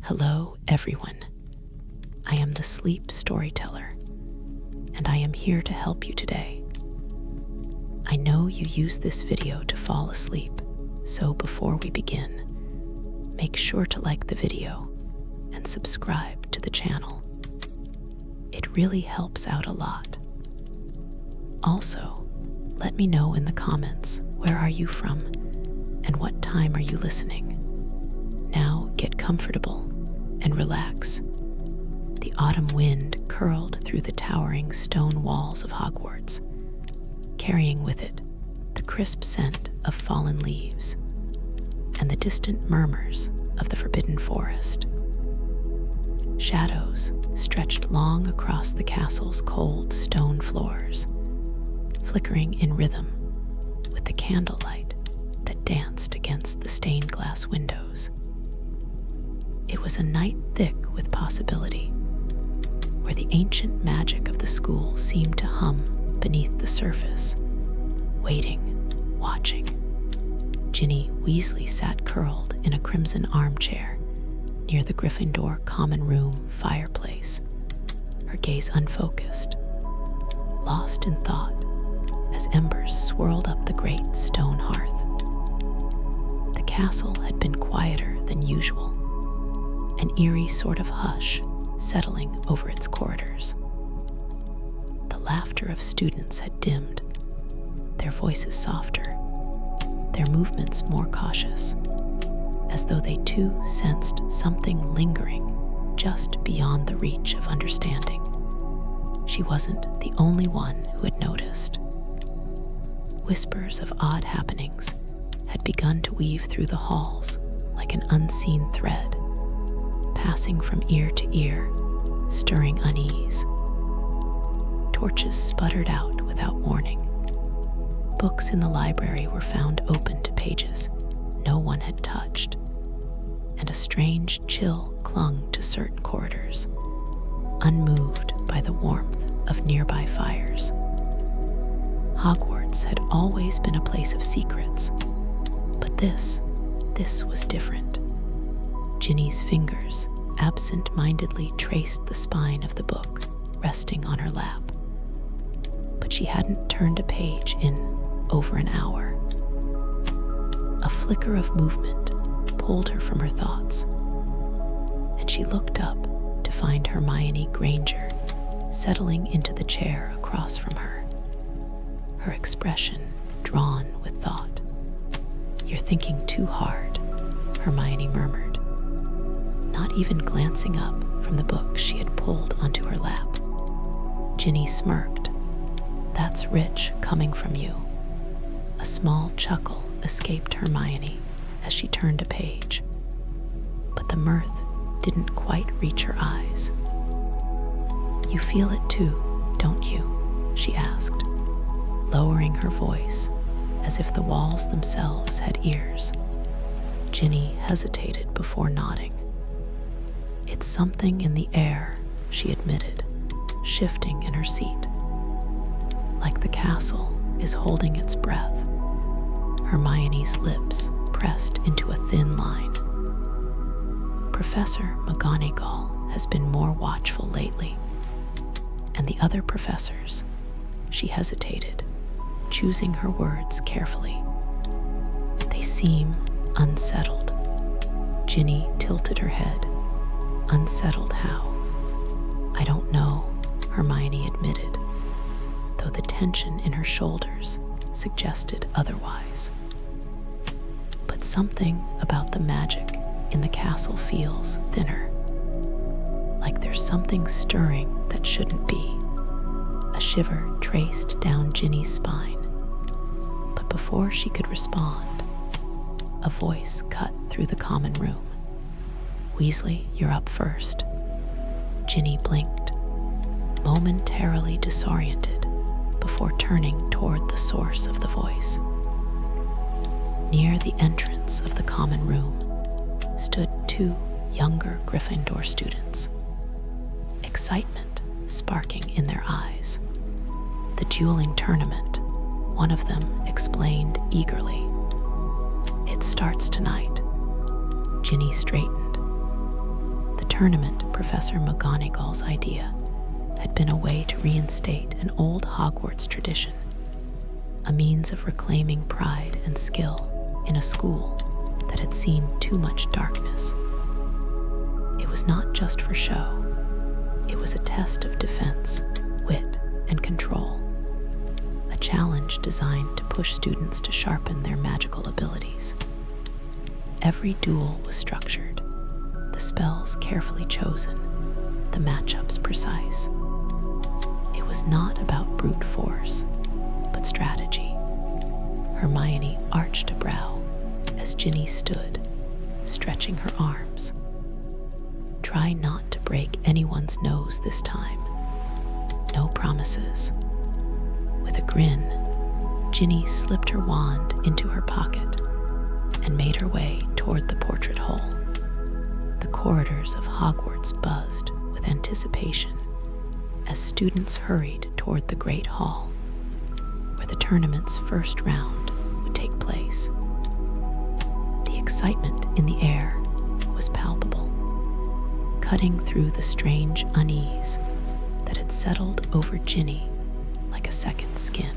Hello, everyone. I am the sleep storyteller, and I am here to help you today. I know you use this video to fall asleep, so before we begin, make sure to like the video and subscribe to the channel. It really helps out a lot. Also, let me know in the comments, where are you from and what time are you listening? Now get comfortable and relax. The autumn wind curled through the towering stone walls of Hogwarts, carrying with it the crisp scent of fallen leaves and the distant murmurs of the forbidden forest. Shadows stretched long across the castle's cold stone floors, flickering in rhythm with the candlelight that danced against the stained glass windows. It was a night thick with possibility, where the ancient magic of the school seemed to hum beneath the surface, waiting, watching. Ginny Weasley sat curled in a crimson armchair near the Gryffindor common room fireplace, her gaze unfocused, lost in thought as embers swirled up the great stone hearth. The castle had been quieter than usual, an eerie sort of hush settling over its corridors. The laughter of students had dimmed, their voices softer, their movements more cautious, as though they too sensed something lingering just beyond the reach of understanding. She wasn't the only one who had noticed. Whispers of odd happenings had begun to weave through the halls like an unseen thread, passing from ear to ear, stirring unease. Torches sputtered out without warning. Books in the library were found open to pages no one had touched, and a strange chill clung to certain corridors, unmoved by the warmth of nearby fires. Hogwarts had always been a place of secrets, but this was different. Ginny's fingers absent-mindedly traced the spine of the book resting on her lap, but she hadn't turned a page in over an hour. A flicker of movement pulled her from her thoughts, and she looked up to find Hermione Granger settling into the chair across from her, her expression drawn with thought. "You're thinking too hard," Hermione murmured, not even glancing up from the book she had pulled onto her lap. Ginny smirked. "That's rich coming from you." A small chuckle escaped Hermione as she turned a page, but the mirth didn't quite reach her eyes. "You feel it too, don't you?" she asked, lowering her voice as if the walls themselves had ears. Ginny hesitated before nodding. "It's something in the air," she admitted, shifting in her seat. "Like the castle is holding its breath." Hermione's lips pressed into a thin line. "Professor McGonagall has been more watchful lately. And the other professors," she hesitated, choosing her words carefully. "They seem unsettled." Ginny tilted her head. "Unsettled how?" "I don't know," Hermione admitted, though the tension in her shoulders suggested otherwise. "But something about the magic in the castle feels thinner, like there's something stirring that shouldn't be." A shiver traced down Ginny's spine, but before she could respond, a voice cut through the common room. "Weasley, you're up first." Ginny blinked, momentarily disoriented before turning toward the source of the voice. Near the entrance of the common room stood two younger Gryffindor students, excitement sparking in their eyes. "The dueling tournament," one of them explained eagerly. "It starts tonight." Ginny straightened. tournament, Professor McGonagall's idea, had been a way to reinstate an old Hogwarts tradition, a means of reclaiming pride and skill in a school that had seen too much darkness. It was not just for show. It was a test of defense, wit, and control, a challenge designed to push students to sharpen their magical abilities. Every duel was structured, the spells carefully chosen, the matchups precise. It was not about brute force, but strategy. Hermione arched a brow as Ginny stood, stretching her arms. Try not to break anyone's nose this time. No promises. With a grin, Ginny slipped her wand into her pocket and made her way toward the portrait hole. The corridors of Hogwarts buzzed with anticipation as students hurried toward the Great Hall, where the tournament's first round would take place. The excitement in the air was palpable, cutting through the strange unease that had settled over Ginny like a second skin.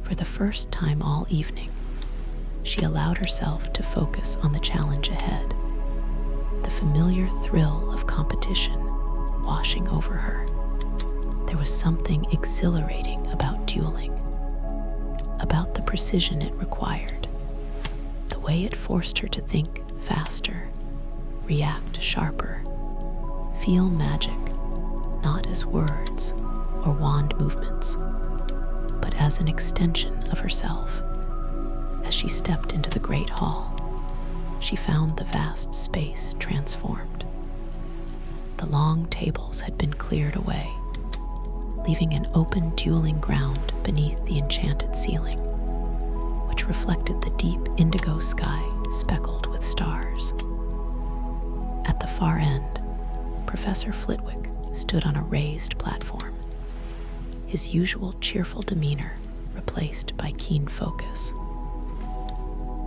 For the first time all evening, she allowed herself to focus on the challenge ahead, the familiar thrill of competition washing over her. There was something exhilarating about dueling, about the precision it required, the way it forced her to think faster, react sharper, feel magic, not as words or wand movements, but as an extension of herself. As she stepped into the Great Hall, she found the vast space transformed. The long tables had been cleared away, leaving an open dueling ground beneath the enchanted ceiling, which reflected the deep indigo sky speckled with stars. At the far end, Professor Flitwick stood on a raised platform, his usual cheerful demeanor replaced by keen focus.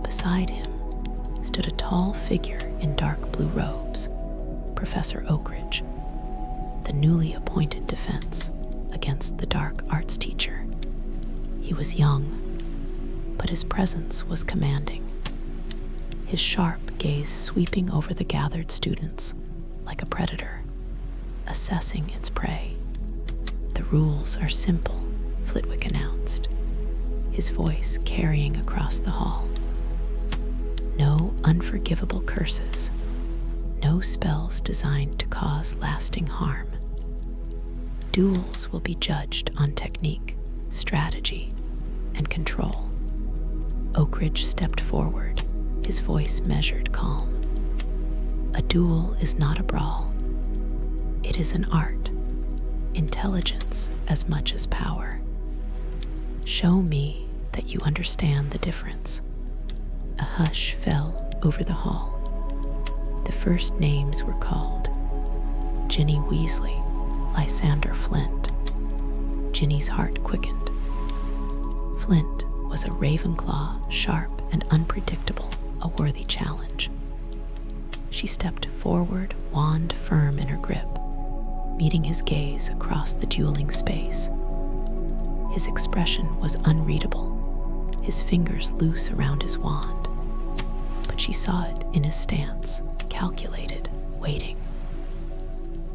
Beside him stood a tall figure in dark blue robes, Professor Oakridge, the newly appointed defense against the dark arts teacher. He was young, but his presence was commanding, his sharp gaze sweeping over the gathered students like a predator, assessing its prey. "The rules are simple," Flitwick announced, his voice carrying across the hall. "No unforgivable curses, no spells designed to cause lasting harm. Duels will be judged on technique, strategy, and control." Oakridge stepped forward, his voice measured calm. "A duel is not a brawl. It is an art, intelligence as much as power. Show me that you understand the difference." A hush fell over the hall. The first names were called: Ginny Weasley, Lysander Flint. Ginny's heart quickened. Flint was a Ravenclaw, sharp and unpredictable, a worthy challenge. She stepped forward, wand firm in her grip, meeting his gaze across the dueling space. His expression was unreadable, his fingers loose around his wand, but she saw it in his stance, calculated, waiting.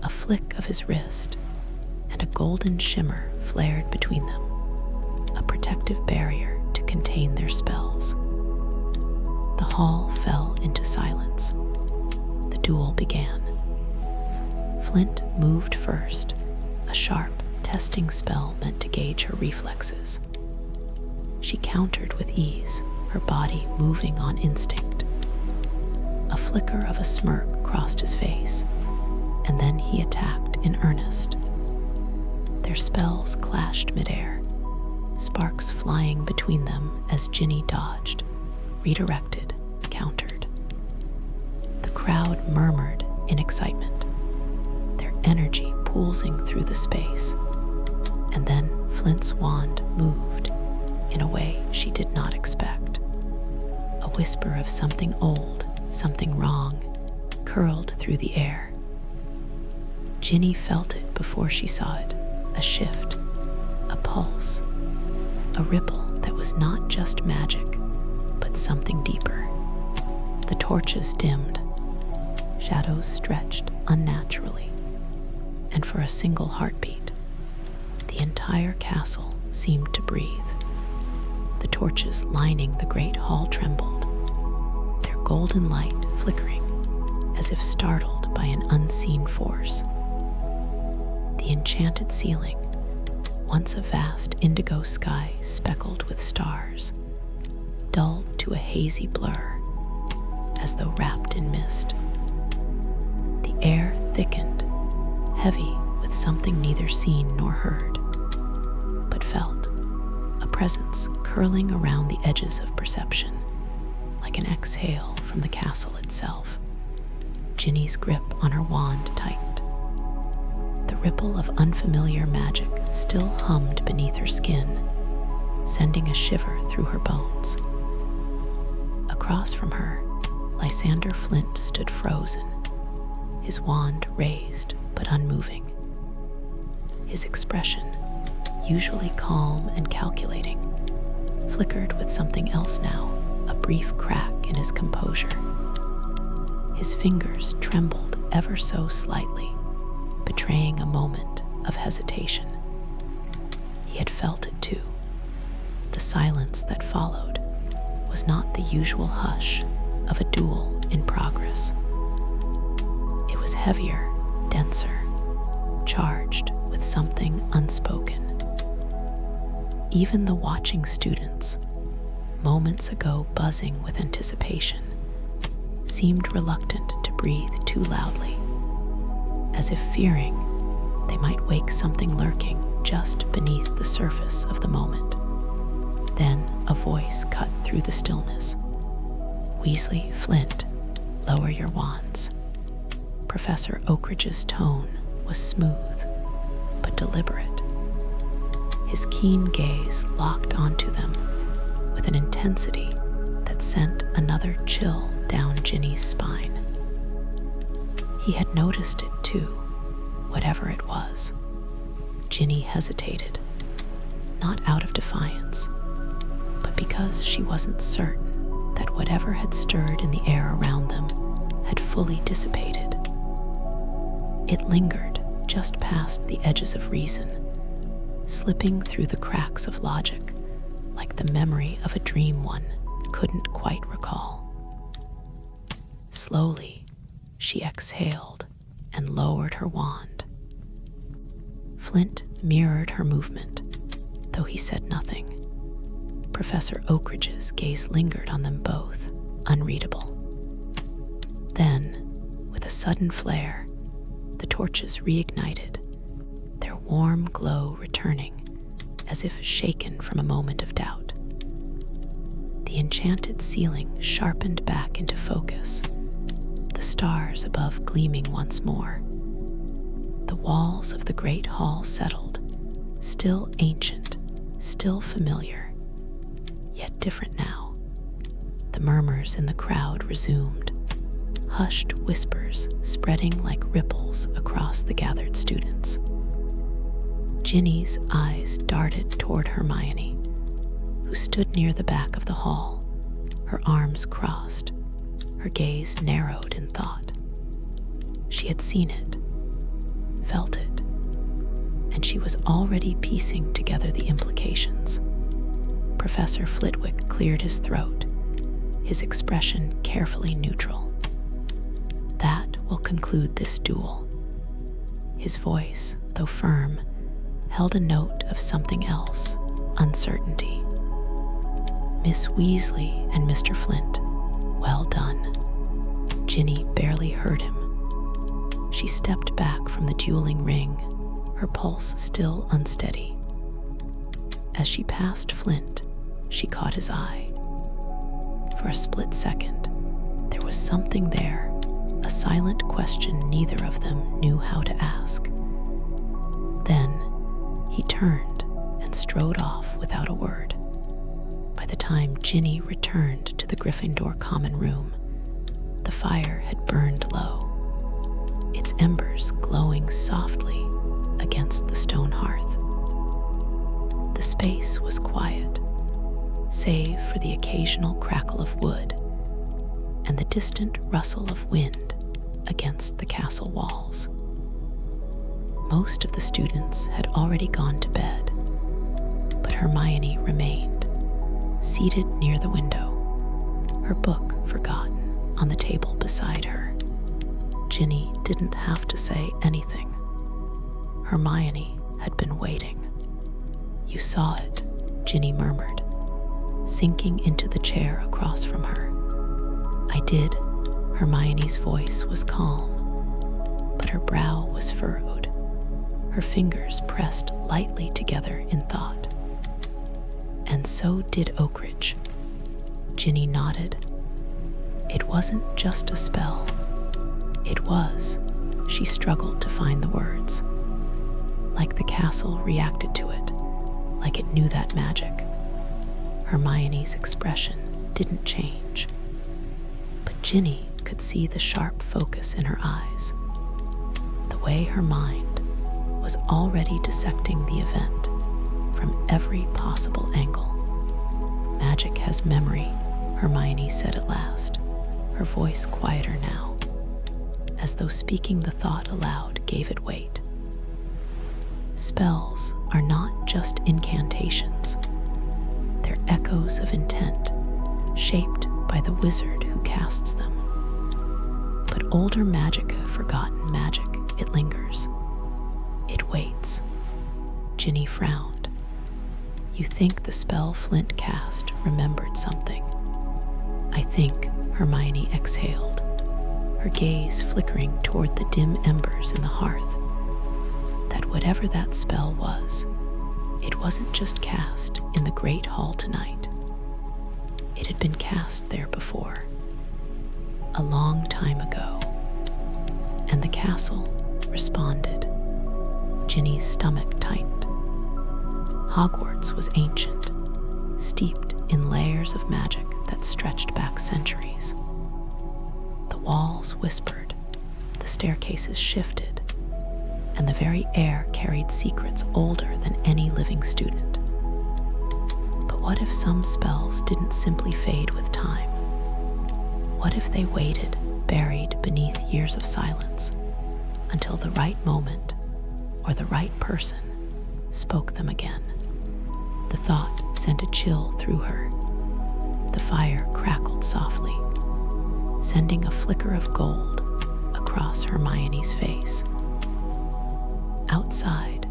A flick of his wrist, and a golden shimmer flared between them, a protective barrier to contain their spells. The hall fell into silence. The duel began. Flint moved first, a sharp, testing spell meant to gauge her reflexes. She countered with ease, her body moving on instinct. A flicker of a smirk crossed his face, and then he attacked in earnest. Their spells clashed midair, sparks flying between them as Ginny dodged, redirected, countered. The crowd murmured in excitement, their energy pulsing through the space. And then Flint's wand moved in a way she did not expect. A whisper of something old, something wrong, curled through the air. Ginny felt it before she saw it, a shift, a pulse, a ripple that was not just magic, but something deeper. The torches dimmed, shadows stretched unnaturally, and for a single heartbeat, the entire castle seemed to breathe. The torches lining the great hall trembled, their golden light flickering as if startled by an unseen force. The enchanted ceiling, once a vast indigo sky speckled with stars, dulled to a hazy blur as though wrapped in mist. The air thickened, heavy with something neither seen nor heard, but felt, a presence curling around the edges of perception, like an exhale from the castle itself. Ginny's grip on her wand tightened. The ripple of unfamiliar magic still hummed beneath her skin, sending a shiver through her bones. Across from her, Lysander Flint stood frozen, his wand raised but unmoving. His expression, usually calm and calculating, flickered with something else now, a brief crack in his composure. His fingers trembled ever so slightly, betraying a moment of hesitation. He had felt it too. The silence that followed was not the usual hush of a duel in progress. It was heavier, denser, charged with something unspoken. Even the watching students, moments ago buzzing with anticipation, seemed reluctant to breathe too loudly, as if fearing they might wake something lurking just beneath the surface of the moment. Then a voice cut through the stillness. "Weasley, Flint, lower your wands." Professor Oakridge's tone was smooth, but deliberate. His keen gaze locked onto them with an intensity that sent another chill down Ginny's spine. He had noticed it too, whatever it was. Ginny hesitated, not out of defiance, but because she wasn't certain that whatever had stirred in the air around them had fully dissipated. It lingered just past the edges of reason, slipping through the cracks of logic, like the memory of a dream one couldn't quite recall. Slowly, she exhaled and lowered her wand. Flint mirrored her movement, though he said nothing. Professor Oakridge's gaze lingered on them both, unreadable. Then, with a sudden flare, the torches reignited, their warm glow returning as if shaken from a moment of doubt. The enchanted ceiling sharpened back into focus, the stars above gleaming once more. The walls of the great hall settled, still ancient, still familiar, yet different now. The murmurs in the crowd resumed, hushed whispers spreading like ripples across the gathered students. Ginny's eyes darted toward Hermione, who stood near the back of the hall, her arms crossed, her gaze narrowed in thought. She had seen it, felt it, and she was already piecing together the implications. Professor Flitwick cleared his throat, his expression carefully neutral. "That will conclude this duel." His voice, though firm, held a note of something else, uncertainty. "Miss Weasley and Mr. Flint, well done." Ginny barely heard him. She stepped back from the dueling ring, her pulse still unsteady. As she passed Flint, she caught his eye. For a split second, there was something there, a silent question neither of them knew how to ask. Then he turned and strode off without a word. By the time Ginny returned to the Gryffindor common room, The fire had burned low, its embers glowing softly against the stone hearth. The space was quiet, save for the occasional crackle of wood and the distant rustle of wind against the castle walls. Most of the students had already gone to bed, but Hermione remained, seated near the window, her book forgotten on the table beside her. Ginny didn't have to say anything. Hermione had been waiting. "You saw it," Ginny murmured, sinking into the chair across from her. "I did." Hermione's voice was calm, but her brow was furrowed, her fingers pressed lightly together in thought. "And so did Oakridge." Ginny nodded. "It wasn't just a spell. It was," she struggled to find the words. "Like the castle reacted to it, like it knew that magic." Hermione's expression didn't change, but Ginny could see the sharp focus in her eyes, the way her mind was already dissecting the event from every possible angle. "Magic has memory," Hermione said at last, her voice quieter now, as though speaking the thought aloud gave it weight. "Spells are not just incantations. They're echoes of intent, shaped by the wizard who casts them. But older magic, forgotten magic, it lingers. It waits." Ginny frowned. "You think the spell Flint cast remembered something?" "I think," Hermione exhaled, her gaze flickering toward the dim embers in the hearth, "that whatever that spell was, it wasn't just cast in the Great Hall tonight. It had been cast there before, a long time ago, and the castle responded." Ginny's stomach tightened. Hogwarts was ancient, steeped in layers of magic that stretched back centuries. The walls whispered, the staircases shifted, and the very air carried secrets older than any living student. But what if some spells didn't simply fade with time? What if they waited, buried beneath years of silence, until the right moment or the right person spoke them again? The thought sent a chill through her. The fire crackled softly, sending a flicker of gold across Hermione's face. Outside,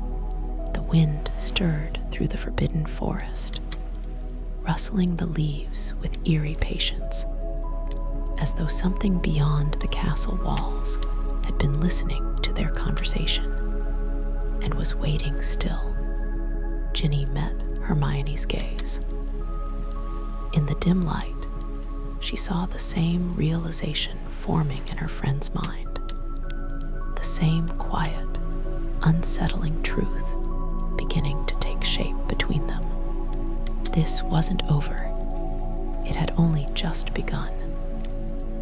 the wind stirred through the forbidden forest, rustling the leaves with eerie patience, as though something beyond the castle walls had been listening to their conversation and was waiting still. Ginny met Hermione's gaze. In the dim light, she saw the same realization forming in her friend's mind, the same quiet, unsettling truth beginning to take shape between them. This wasn't over. It had only just begun.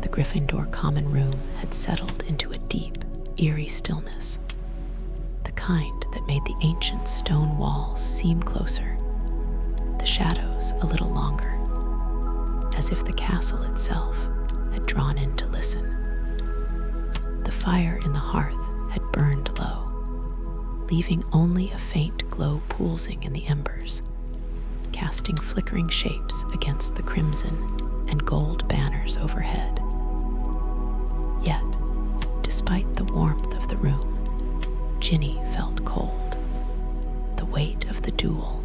The Gryffindor common room had settled into a deep, eerie stillness, the kind that made the ancient stone walls seem closer, the shadows a little longer, as if the castle itself had drawn in to listen. The fire in the hearth had burned low, leaving only a faint glow pulsing in the embers, casting flickering shapes against the crimson and gold banners overhead. Yet, despite the warmth of the room, Ginny felt cold. The weight of the duel,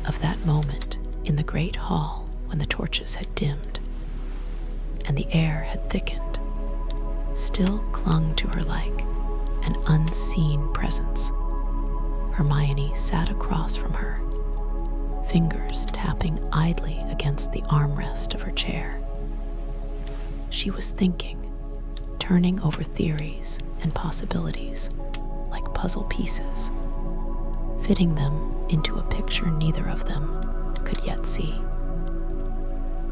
of that moment in the great hall when the torches had dimmed and the air had thickened, still clung to her like an unseen presence. Hermione sat across from her, fingers tapping idly against the armrest of her chair. She was thinking, turning over theories and possibilities like puzzle pieces, fitting them into a picture neither of them could yet see.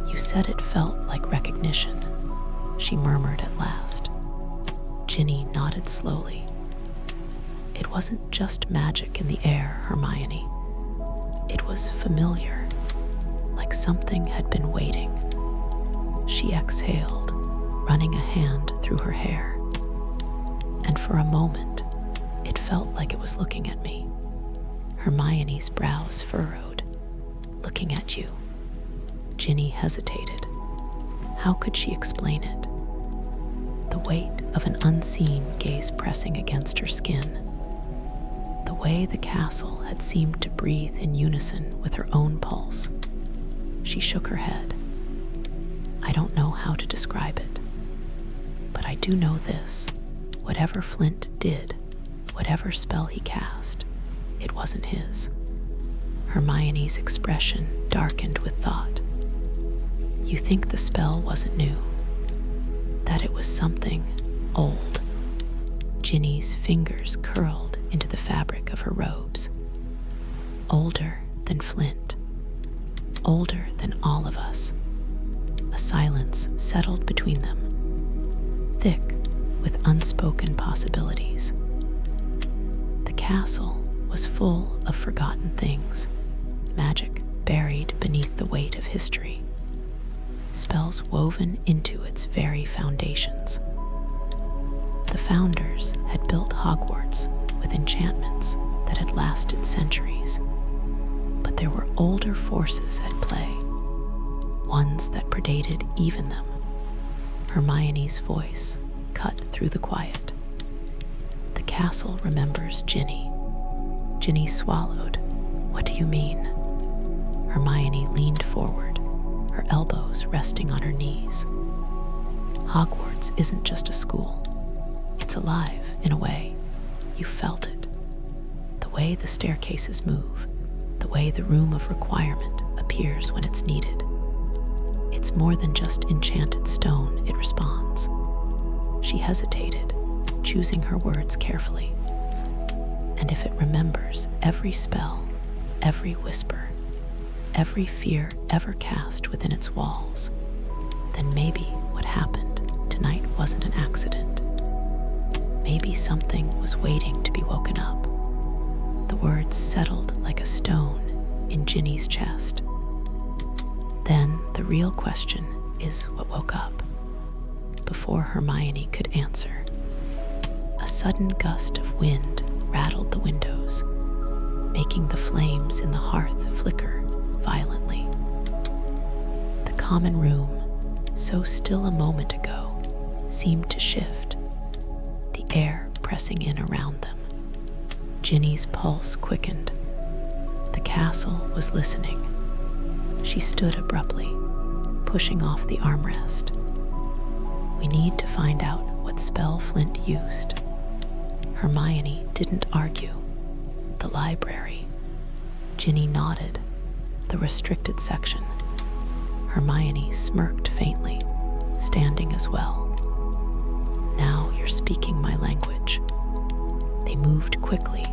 "You said it felt like recognition," she murmured at last. Ginny nodded slowly. It wasn't just magic in the air, Hermione. It was familiar, like something had been waiting. She exhaled, running a hand through her hair. And for a moment, it felt like it was looking at me. Hermione's brows furrowed. Looking at you. Ginny hesitated. How could she explain it? The weight of an unseen gaze pressing against her skin. The way the castle had seemed to breathe in unison with her own pulse. She shook her head. I don't know how to describe it, but I do know this. Whatever Flint did, whatever spell he cast, it wasn't his. Hermione's expression darkened with thought. You think the spell wasn't new? That it was something old? Ginny's fingers curled into the fabric of her robes. Older than Flint. Older than all of us. A silence settled between them, thick with unspoken possibilities. The castle was full of forgotten things, magic buried beneath the weight of history, spells woven into its very foundations. The founders had built Hogwarts with enchantments that had lasted centuries, but there were older forces at play, ones that predated even them. Hermione's voice cut through the quiet. The castle remembers Ginny. Ginny swallowed. What do you mean? Hermione leaned forward, her elbows resting on her knees. Hogwarts isn't just a school. It's alive, in a way. You felt it. The way the staircases move, the way the room of requirement appears when it's needed. It's more than just enchanted stone, it responds. She hesitated, choosing her words carefully. And if it remembers every spell, every whisper, every fear ever cast within its walls, then maybe what happened tonight wasn't an accident. Maybe something was waiting to be woken up. The words settled like a stone in Ginny's chest. Then the real question is what woke up. Before Hermione could answer, a sudden gust of wind rattled the windows, making the flames in the hearth flicker violently. The common room, so still a moment ago, seemed to shift, the air pressing in around them. Ginny's pulse quickened. The castle was listening. She stood abruptly, pushing off the armrest. We need to find out what spell Flint used. Hermione didn't argue. The library. Ginny nodded. The restricted section. Hermione smirked faintly, standing as well. Now you're speaking my language. They moved quickly,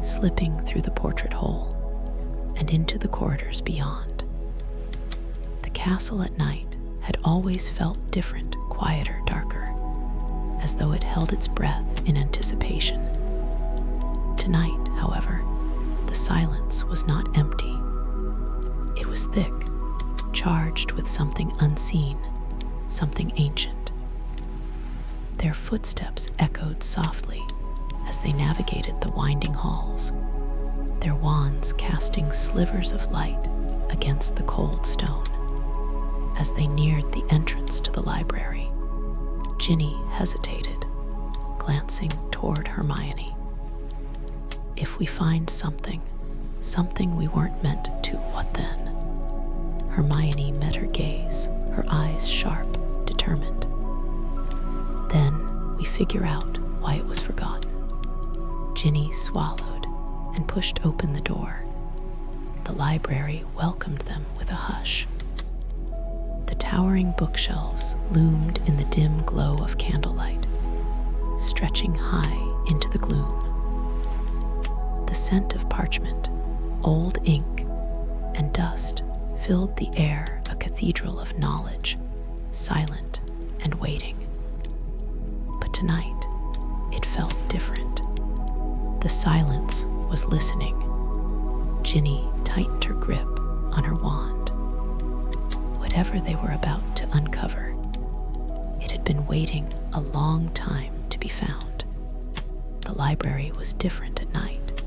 slipping through the portrait hole and into the corridors beyond. The castle at night had always felt different, quieter, darker, as though it held its breath in anticipation. Tonight, however, the silence was not empty. It was thick, charged with something unseen, something ancient. Their footsteps echoed softly as they navigated the winding halls, their wands casting slivers of light against the cold stone. As they neared the entrance to the library, Ginny hesitated, glancing toward Hermione. If we find something we weren't meant to, what then? Hermione met her gaze, her eyes sharp, determined. Then we figure out why it was forgotten. Ginny swallowed and pushed open the door. The library welcomed them with a hush. The towering bookshelves loomed in the dim glow of candlelight, stretching high into the gloom. The scent of parchment, old ink, and dust filled the air, a cathedral of knowledge, silent and waiting. But tonight, it felt different. The silence was listening. Ginny tightened her grip on her wand. Whatever they were about to uncover, it had been waiting a long time to be found. The library was different at night.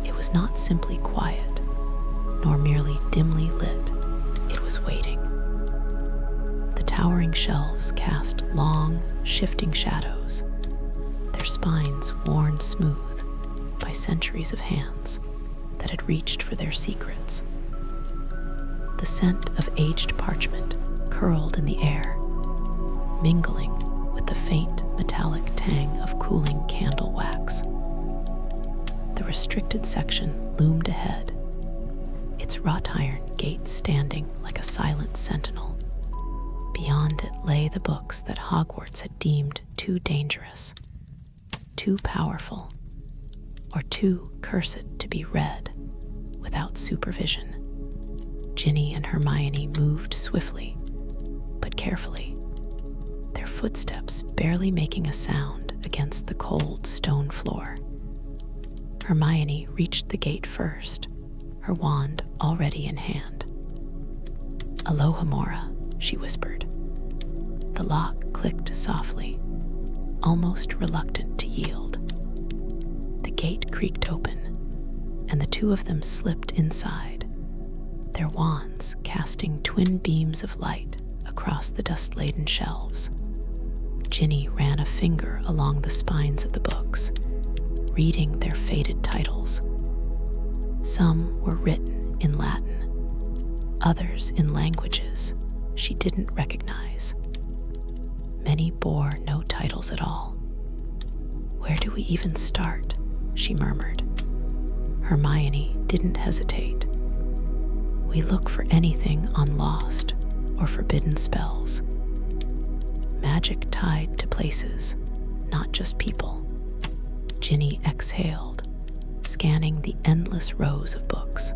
It was not simply quiet, nor merely dimly lit. It was waiting. The towering shelves cast long, shifting shadows, their spines worn smooth by centuries of hands that had reached for their secrets. The scent of aged parchment curled in the air, mingling with the faint metallic tang of cooling candle wax. The restricted section loomed ahead, its wrought iron gate standing like a silent sentinel. Beyond it lay the books that Hogwarts had deemed too dangerous, too powerful, or too cursed to be read without supervision. Ginny and Hermione moved swiftly, but carefully, their footsteps barely making a sound against the cold stone floor. Hermione reached the gate first, her wand already in hand. "Alohomora," she whispered. The lock clicked softly, almost reluctant to yield. The gate creaked open, and the two of them slipped inside, their wands casting twin beams of light across the dust-laden shelves. Ginny ran a finger along the spines of the books, reading their faded titles. Some were written in Latin, others in languages she didn't recognize. Many bore no titles at all. "Where do we even start?" she murmured. Hermione didn't hesitate. "We look for anything on lost or forbidden spells. Magic tied to places, not just people." Ginny exhaled, scanning the endless rows of books.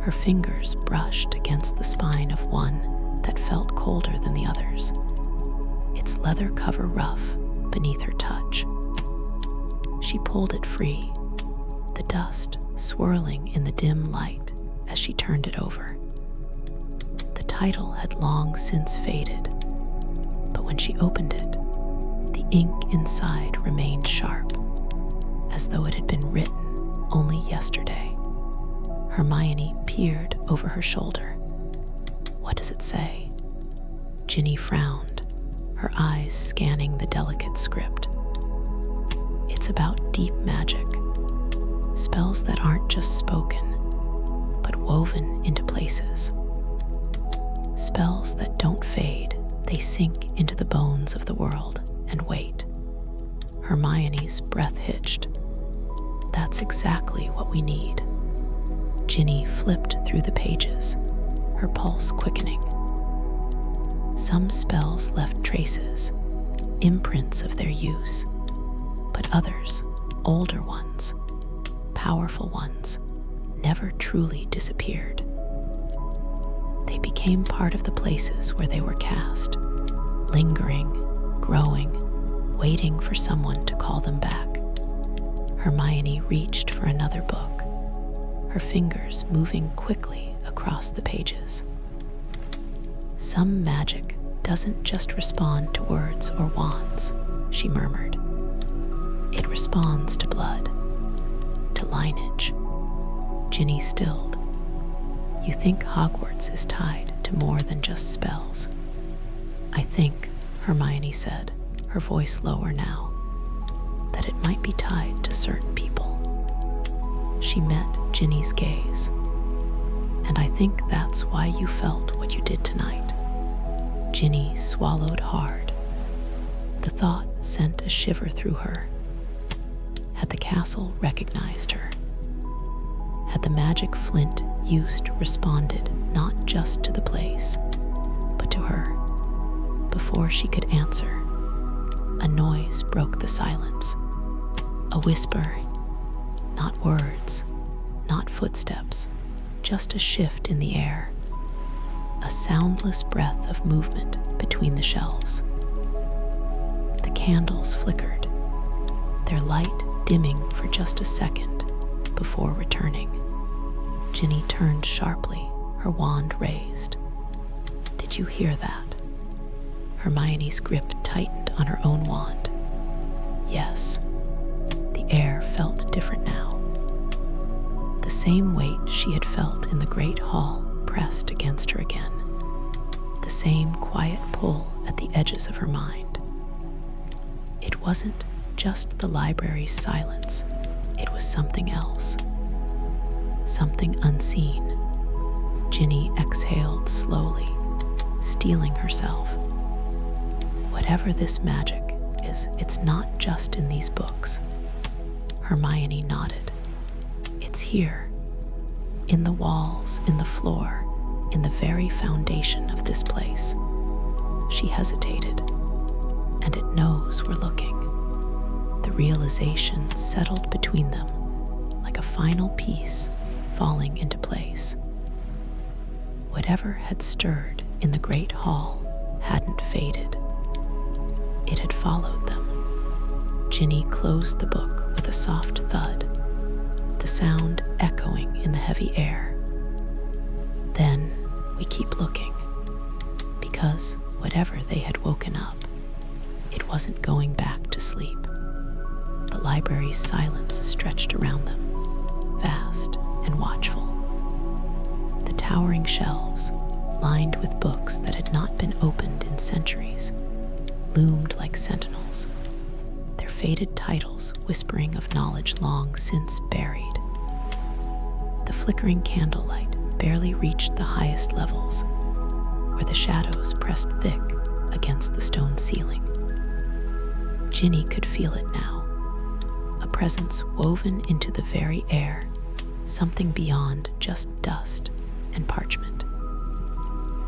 Her fingers brushed against the spine of one that felt colder than the others, its leather cover rough beneath her touch. She pulled it free, the dust swirling in the dim light as she turned it over. The title had long since faded, but when she opened it, the ink inside remained sharp, as though it had been written only yesterday. Hermione peered over her shoulder. "What does it say?" Ginny frowned, her eyes scanning the delicate script. "It's about deep magic, spells that aren't just spoken, but woven into places. Spells that don't fade, they sink into the bones of the world and wait." Hermione's breath hitched. "That's exactly what we need." Ginny flipped through the pages, her pulse quickening. Some spells left traces, imprints of their use, but others, older ones, powerful ones, never truly disappeared. They became part of the places where they were cast, lingering, growing, waiting for someone to call them back. Hermione reached for another book, her fingers moving quickly across the pages. "Some magic doesn't just respond to words or wands," she murmured. "It responds to blood, to lineage." Ginny stilled. "You think Hogwarts is tied to more than just spells?" "I think," Hermione said, her voice lower now, "that it might be tied to certain people." She met Ginny's gaze. "And I think that's why you felt what you did tonight." Ginny swallowed hard. The thought sent a shiver through her. Had the castle recognized her? Had the magic Flint used responded not just to the place, but to her? Before she could answer, a noise broke the silence. A whisper, not words, not footsteps, just a shift in the air. a soundless breath of movement between the shelves. The candles flickered, their light dimming for just a second before returning. Ginny turned sharply, her wand raised. "Did you hear that?" Hermione's grip tightened on her own wand. Yes, the air felt different now. The same weight she had felt in the great hall pressed against her again. The same quiet pull at the edges of her mind. It wasn't just the library's silence, it was something else. Something unseen. Ginny exhaled slowly, steeling herself. Whatever this magic is, it's not just in these books. Hermione nodded. It's here, in the walls, in the floor, in the very foundation of this place. She hesitated, and it knows we're looking. The realization settled between them like a final piece falling into place. Whatever had stirred in the great hall hadn't faded. It had followed them. Ginny closed the book with a soft thud, the sound echoing in the heavy air. Then we keep looking, because whatever they had woken up, it wasn't going back to sleep. The library's silence stretched around them, vast and watchful. The towering shelves, lined with books that had not been opened in centuries, loomed like sentinels, their faded titles whispering of knowledge long since buried. The flickering candlelight barely reached the highest levels, where the shadows pressed thick against the stone ceiling. Ginny could feel it now, a presence woven into the very air, something beyond just dust and parchment.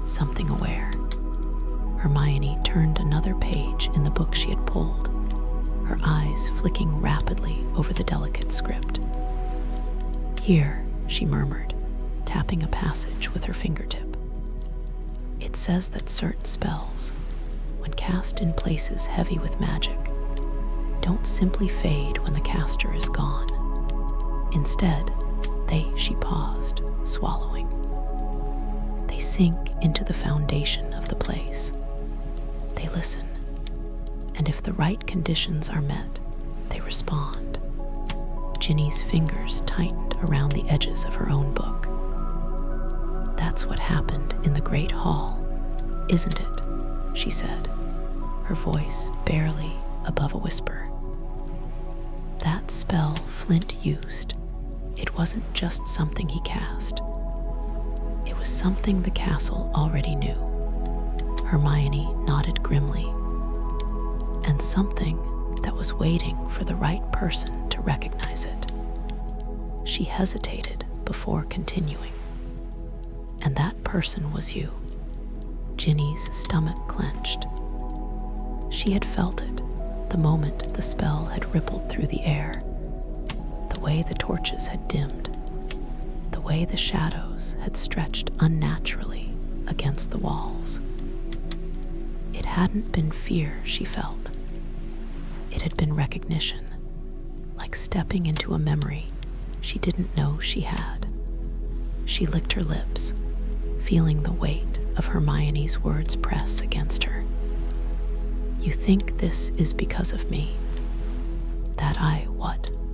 Something aware. Hermione turned another page in the book she had pulled, her eyes flicking rapidly over the delicate script. "Here," she murmured, tapping a passage with her fingertip. "It says that certain spells, when cast in places heavy with magic, don't simply fade when the caster is gone. Instead, she paused, swallowing. They sink into the foundation of the place. They listen, and if the right conditions are met, they respond." Ginny's fingers tightened around the edges of her own book. "That's what happened in the Great Hall, isn't it?" she said, her voice barely above a whisper. That spell Flint used, it wasn't just something he cast. It was something the castle already knew. Hermione nodded grimly. And something that was waiting for the right person to recognize it. She hesitated before continuing. "And that person was you." Ginny's stomach clenched. She had felt it the moment the spell had rippled through the air, the way the torches had dimmed, the way the shadows had stretched unnaturally against the walls. It hadn't been fear she felt. It had been recognition, like stepping into a memory she didn't know she had. She licked her lips, feeling the weight of Hermione's words press against her. "You think this is because of me? That I,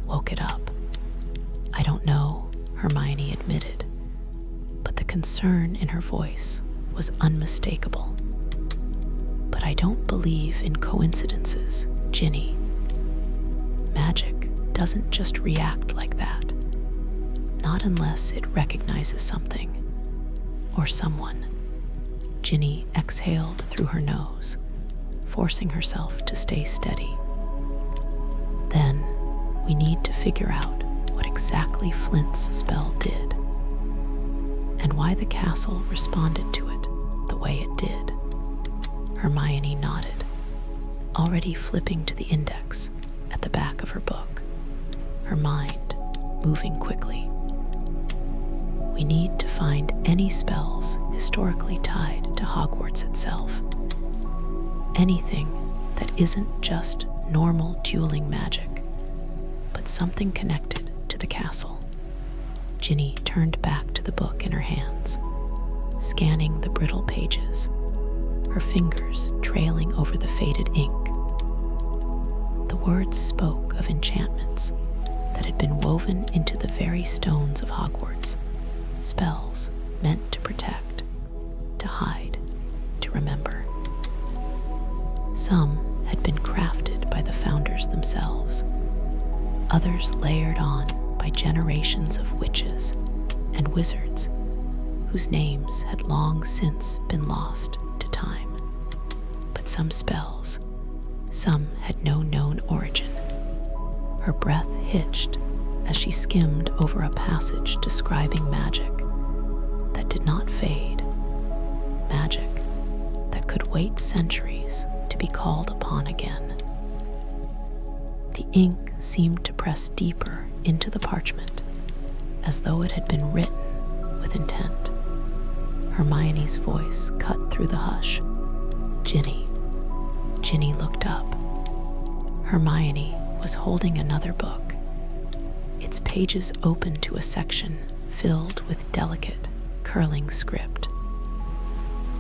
woke it up?" "I don't know," Hermione admitted, but the concern in her voice was unmistakable. "But I don't believe in coincidences, Ginny. Magic doesn't just react like that. Not unless it recognizes something, or someone." Ginny exhaled through her nose, forcing herself to stay steady. "Then we need to figure out what exactly Flint's spell did, and why the castle responded to it the way it did." Hermione nodded, already flipping to the index at the back of her book, her mind moving quickly. we need to find any spells historically tied to Hogwarts itself. Anything that isn't just normal dueling magic, but something connected to the castle. Ginny turned back to the book in her hands, scanning the brittle pages, her fingers trailing over the faded ink. The words spoke of enchantments that had been woven into the very stones of Hogwarts, spells meant to protect, to hide, to remember. Some had been crafted by the founders themselves, others layered on by generations of witches and wizards whose names had long since been lost to time. But some spells, some had no known origin. Her breath hitched as she skimmed over a passage describing magic that did not fade, magic that could wait centuries to be called upon again. The ink seemed to press deeper into the parchment, as though it had been written with intent. Hermione's voice cut through the hush. Ginny. Ginny looked up. Hermione was holding another book, its pages open to a section filled with delicate, curling script.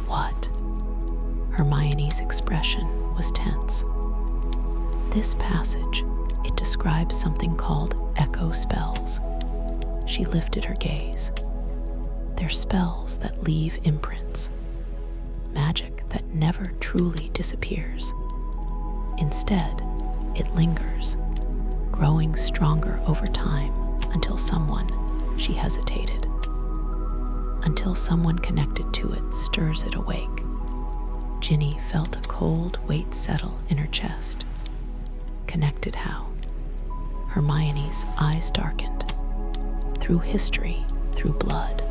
What? Hermione's expression was tense. This passage, it describes something called echo spells. She lifted her gaze. They're spells that leave imprints, magic that never truly disappears. Instead, it lingers, growing stronger over time until someone, she hesitated, until someone connected to it stirs it awake. Ginny felt a cold weight settle in her chest. Connected how? Hermione's eyes darkened. Through history, through blood.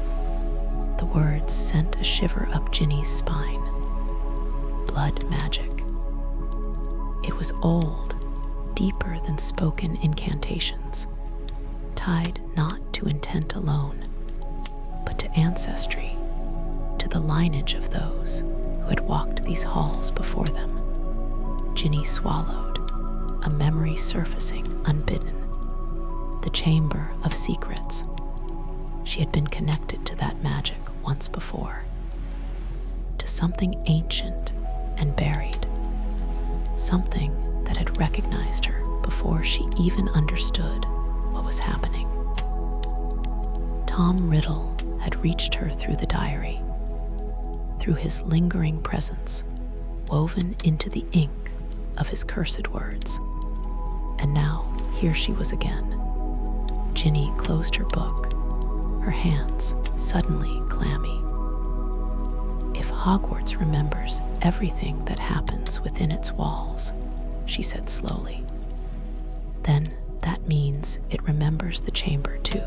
The words sent a shiver up Ginny's spine. Blood magic. It was old, deeper than spoken incantations, tied not to intent alone, but to ancestry, to the lineage of those who had walked these halls before them. Ginny swallowed, a memory surfacing unbidden. The Chamber of Secrets. She had been connected to that magic once before, to something ancient and buried, something that had recognized her before she even understood what was happening. Tom Riddle had reached her through the diary, through his lingering presence, woven into the ink of his cursed words. And now, here she was again. Ginny closed her book, her hands suddenly clammy. If Hogwarts remembers everything that happens within its walls, she said slowly, then that means it remembers the chamber too.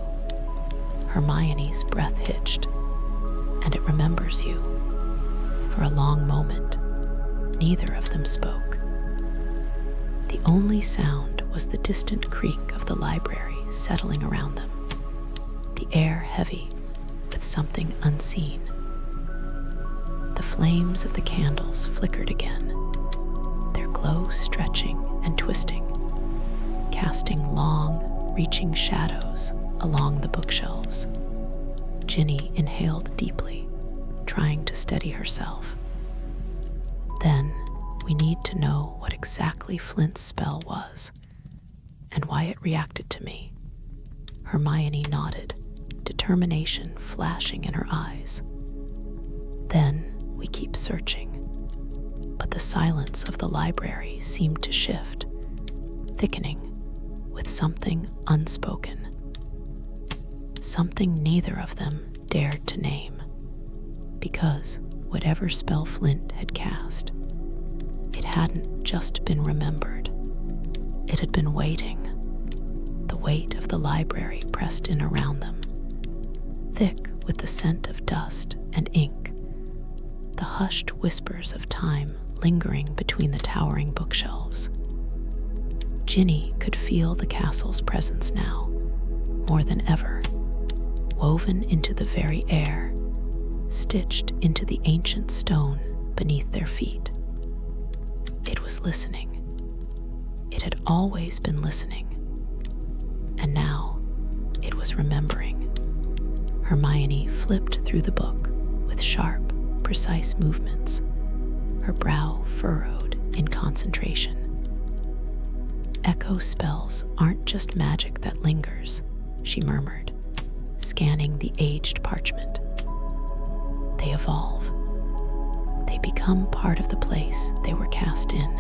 Hermione's breath hitched, and it remembers you. For a long moment, neither of them spoke. The only sound was the distant creak of the library settling around them, the air heavy with something unseen. The flames of the candles flickered again, their glow stretching and twisting, casting long, reaching shadows along the bookshelves. Ginny inhaled deeply, trying to steady herself. Then we need to know what exactly Flint's spell was, and why it reacted to me. Hermione nodded, determination flashing in her eyes. Then we keep searching, but the silence of the library seemed to shift, thickening with something unspoken, something neither of them dared to name, because whatever spell Flint had cast, it hadn't just been remembered, it had been waiting. The weight of the library pressed in around them, thick with the scent of dust and ink, the hushed whispers of time lingering between the towering bookshelves. Ginny could feel the castle's presence now, more than ever, woven into the very air, stitched into the ancient stone beneath their feet. It was listening. It had always been listening. And now it was remembering. Hermione flipped through the book with sharp, precise movements, her brow furrowed in concentration. Echo spells aren't just magic that lingers, she murmured, scanning the aged parchment. They evolve. They become part of the place they were cast in.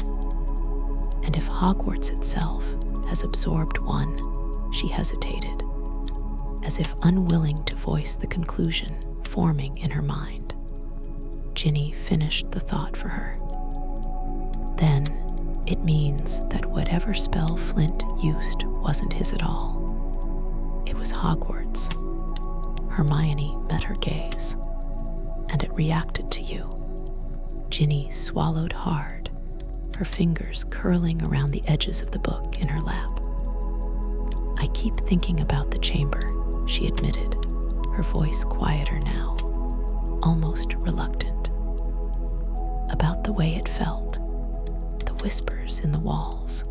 And if Hogwarts itself has absorbed one, she hesitated, as if unwilling to voice the conclusion forming in her mind. Ginny finished the thought for her. Then it means that whatever spell Flint used wasn't his at all. It was Hogwarts. Hermione met her gaze, and it reacted to you. Ginny swallowed hard, her fingers curling around the edges of the book in her lap. I keep thinking about the chamber, she admitted, her voice quieter now, almost reluctant. About the way it felt, the whispers in the walls,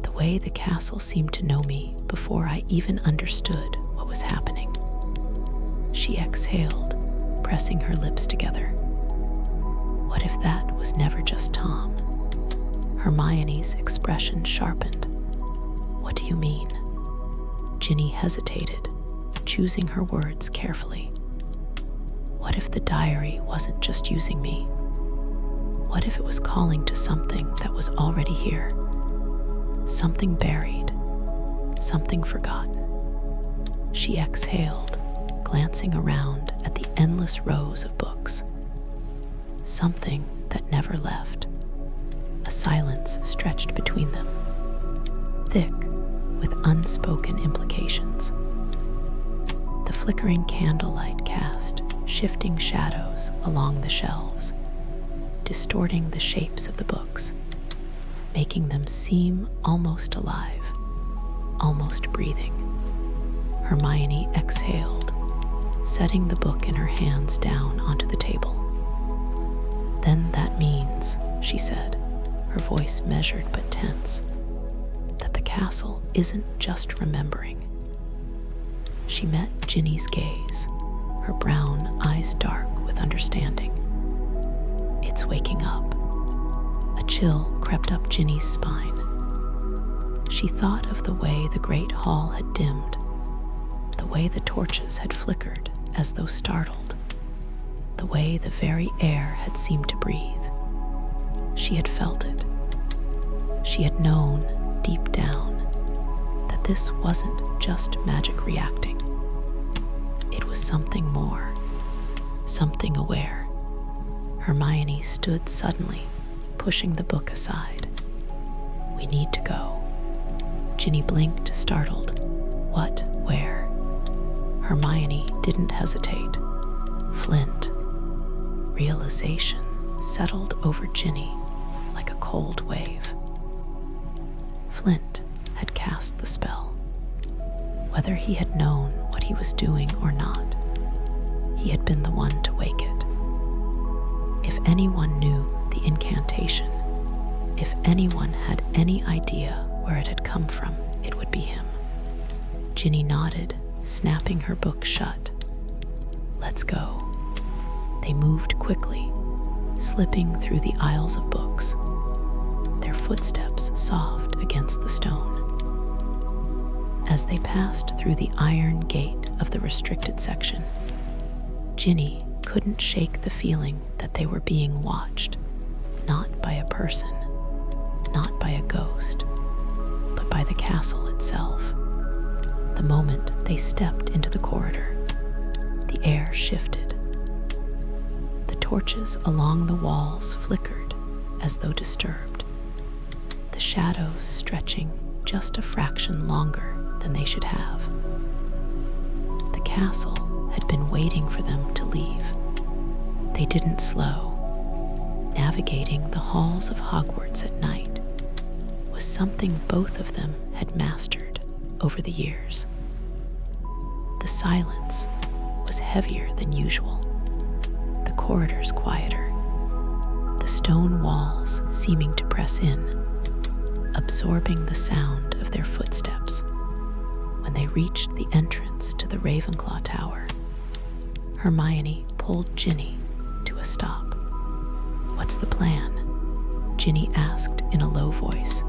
the way the castle seemed to know me before I even understood what was happening. She exhaled, pressing her lips together. What if that was never just Tom? Hermione's expression sharpened. What do you mean? Ginny hesitated, choosing her words carefully. What if the diary wasn't just using me? What if it was calling to something that was already here? Something buried, something forgotten. She exhaled, glancing around at the endless rows of books. Something that never left. A silence stretched between them, thick with unspoken implications. The flickering candlelight cast shifting shadows along the shelves, distorting the shapes of the books, making them seem almost alive, almost breathing. Hermione exhaled, setting the book in her hands down onto the table. Then that means, she said, her voice measured but tense, that the castle isn't just remembering. She met Ginny's gaze, her brown eyes dark with understanding. It's waking up. A chill crept up Ginny's spine. She thought of the way the great hall had dimmed, the way the torches had flickered as though startled, the way the very air had seemed to breathe. She had felt it. She had known deep down that this wasn't just magic reacting. It was something more, something aware. Hermione stood suddenly, pushing the book aside. We need to go. Ginny blinked, startled. What? Where? Hermione didn't hesitate. Flint. Realization settled over Ginny like a cold wave. Flint had cast the spell. Whether he had known what he was doing or not, he had been the one to wake it. If anyone knew the incantation, if anyone had any idea where it had come from, it would be him. Ginny nodded, snapping her book shut. Let's go. They moved quickly, slipping through the aisles of books, their footsteps soft against the stone. As they passed through the iron gate of the restricted section, Ginny couldn't shake the feeling that they were being watched, not by a person, not by a ghost, but by the castle itself. The moment they stepped into the corridor, the air shifted. The torches along the walls flickered as though disturbed, the shadows stretching just a fraction longer than they should have. The castle had been waiting for them to leave. They didn't slow. Navigating the halls of Hogwarts at night was something both of them had mastered over the years. The silence was heavier than usual, the corridors quieter, the stone walls seeming to press in, absorbing the sound of their footsteps. When they reached the entrance to the Ravenclaw Tower, Hermione pulled Ginny to a stop. "What's the plan?" Ginny asked in a low voice.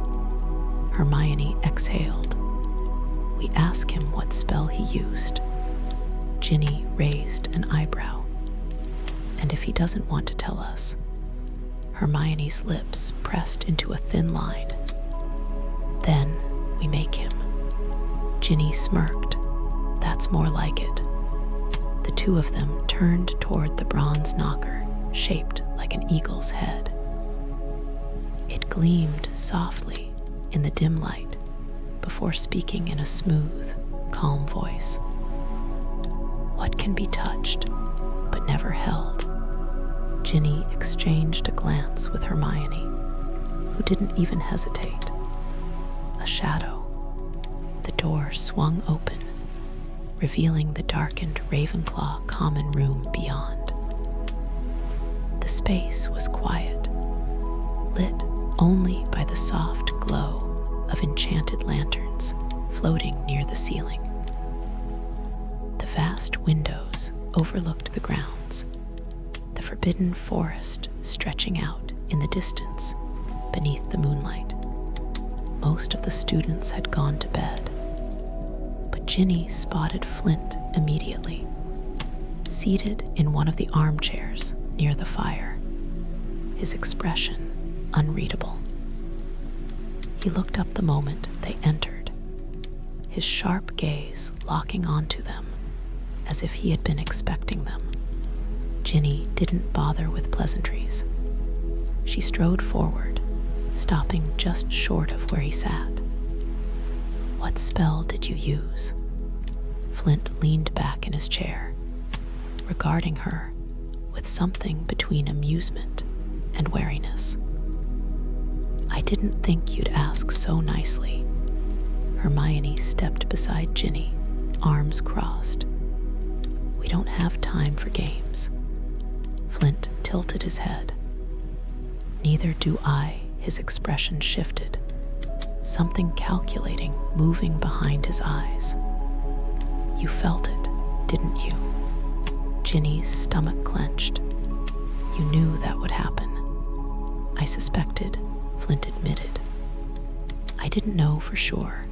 Hermione exhaled. "We ask him what spell he used." Ginny raised an eyebrow. "And if he doesn't want to tell us?" Hermione's lips pressed into a thin line. "Then we make him." Ginny smirked. "That's more like it." The two of them turned toward the bronze knocker, shaped like an eagle's head. It gleamed softly in the dim light before speaking in a smooth, calm voice. "What can be touched, but never held?" Ginny exchanged a glance with Hermione, who didn't even hesitate. A shadow. The door swung open, revealing the darkened Ravenclaw common room beyond. The space was quiet, lit only by the soft glow of enchanted lanterns floating near the ceiling. The vast windows overlooked the grounds, the forbidden forest stretching out in the distance beneath the moonlight. Most of the students had gone to bed, but Ginny spotted Flint immediately, seated in one of the armchairs near the fire, his expression unreadable. He looked up the moment they entered, his sharp gaze locking onto them as if he had been expecting them. Ginny didn't bother with pleasantries. She strode forward, stopping just short of where he sat. "What spell did you use?" Flint leaned back in his chair, regarding her with something between amusement and wariness. "I didn't think you'd ask so nicely." Hermione stepped beside Ginny, arms crossed. "We don't have time for games." Flint tilted his head. "Neither do I," his expression shifted, something calculating moving behind his eyes. "You felt it, didn't you?" Ginny's stomach clenched. "You knew that would happen." "I suspected," Flint admitted. "I didn't know for sure,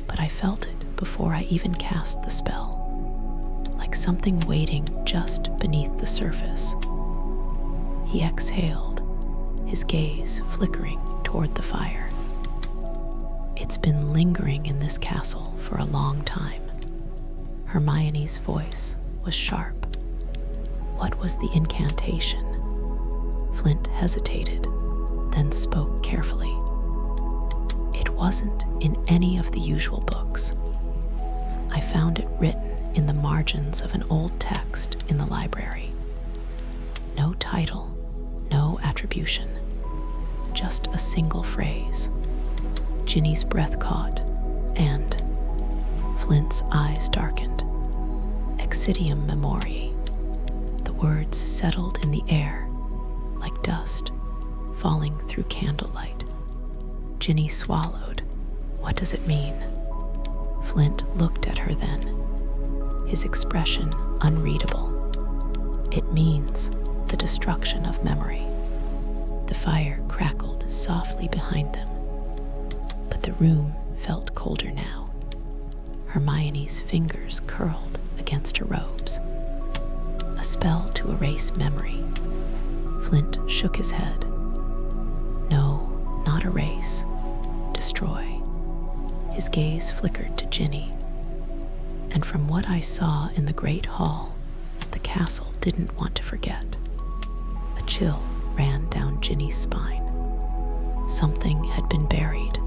but I felt it before I even cast the spell, like something waiting just beneath the surface." He exhaled, his gaze flickering toward the fire. "It's been lingering in this castle for a long time." Hermione's voice was sharp. "What was the incantation?" Flint hesitated, then spoke carefully. "It wasn't in any of the usual books. I found it written in the margins of an old text in the library. No title, no attribution, just a single phrase." Ginny's breath caught, and Flint's eyes darkened. "Exidium memoriae." The words settled in the air like dust falling through candlelight. Ginny swallowed. "What does it mean?" Flint looked at her then, his expression unreadable. "It means the destruction of memory." The fire crackled softly behind them, but the room felt colder now. Hermione's fingers curled against her robes. "A spell to erase memory." Flint shook his head. "No, not erase. Destroy." His gaze flickered to Ginny. "And from what I saw in the Great Hall, the castle didn't want to forget." A chill ran down Ginny's spine. Something had been buried.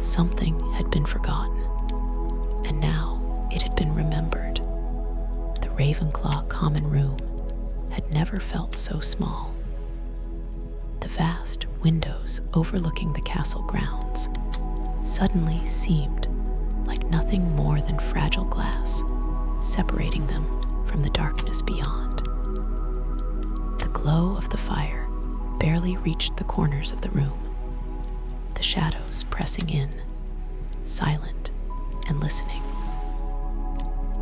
Something had been forgotten. And now it had been remembered. The Ravenclaw common room had never felt so small. The vast windows overlooking the castle grounds suddenly seemed like nothing more than fragile glass, separating them from the darkness beyond. The glow of the fire barely reached the corners of the room, the shadows pressing in, silent and listening.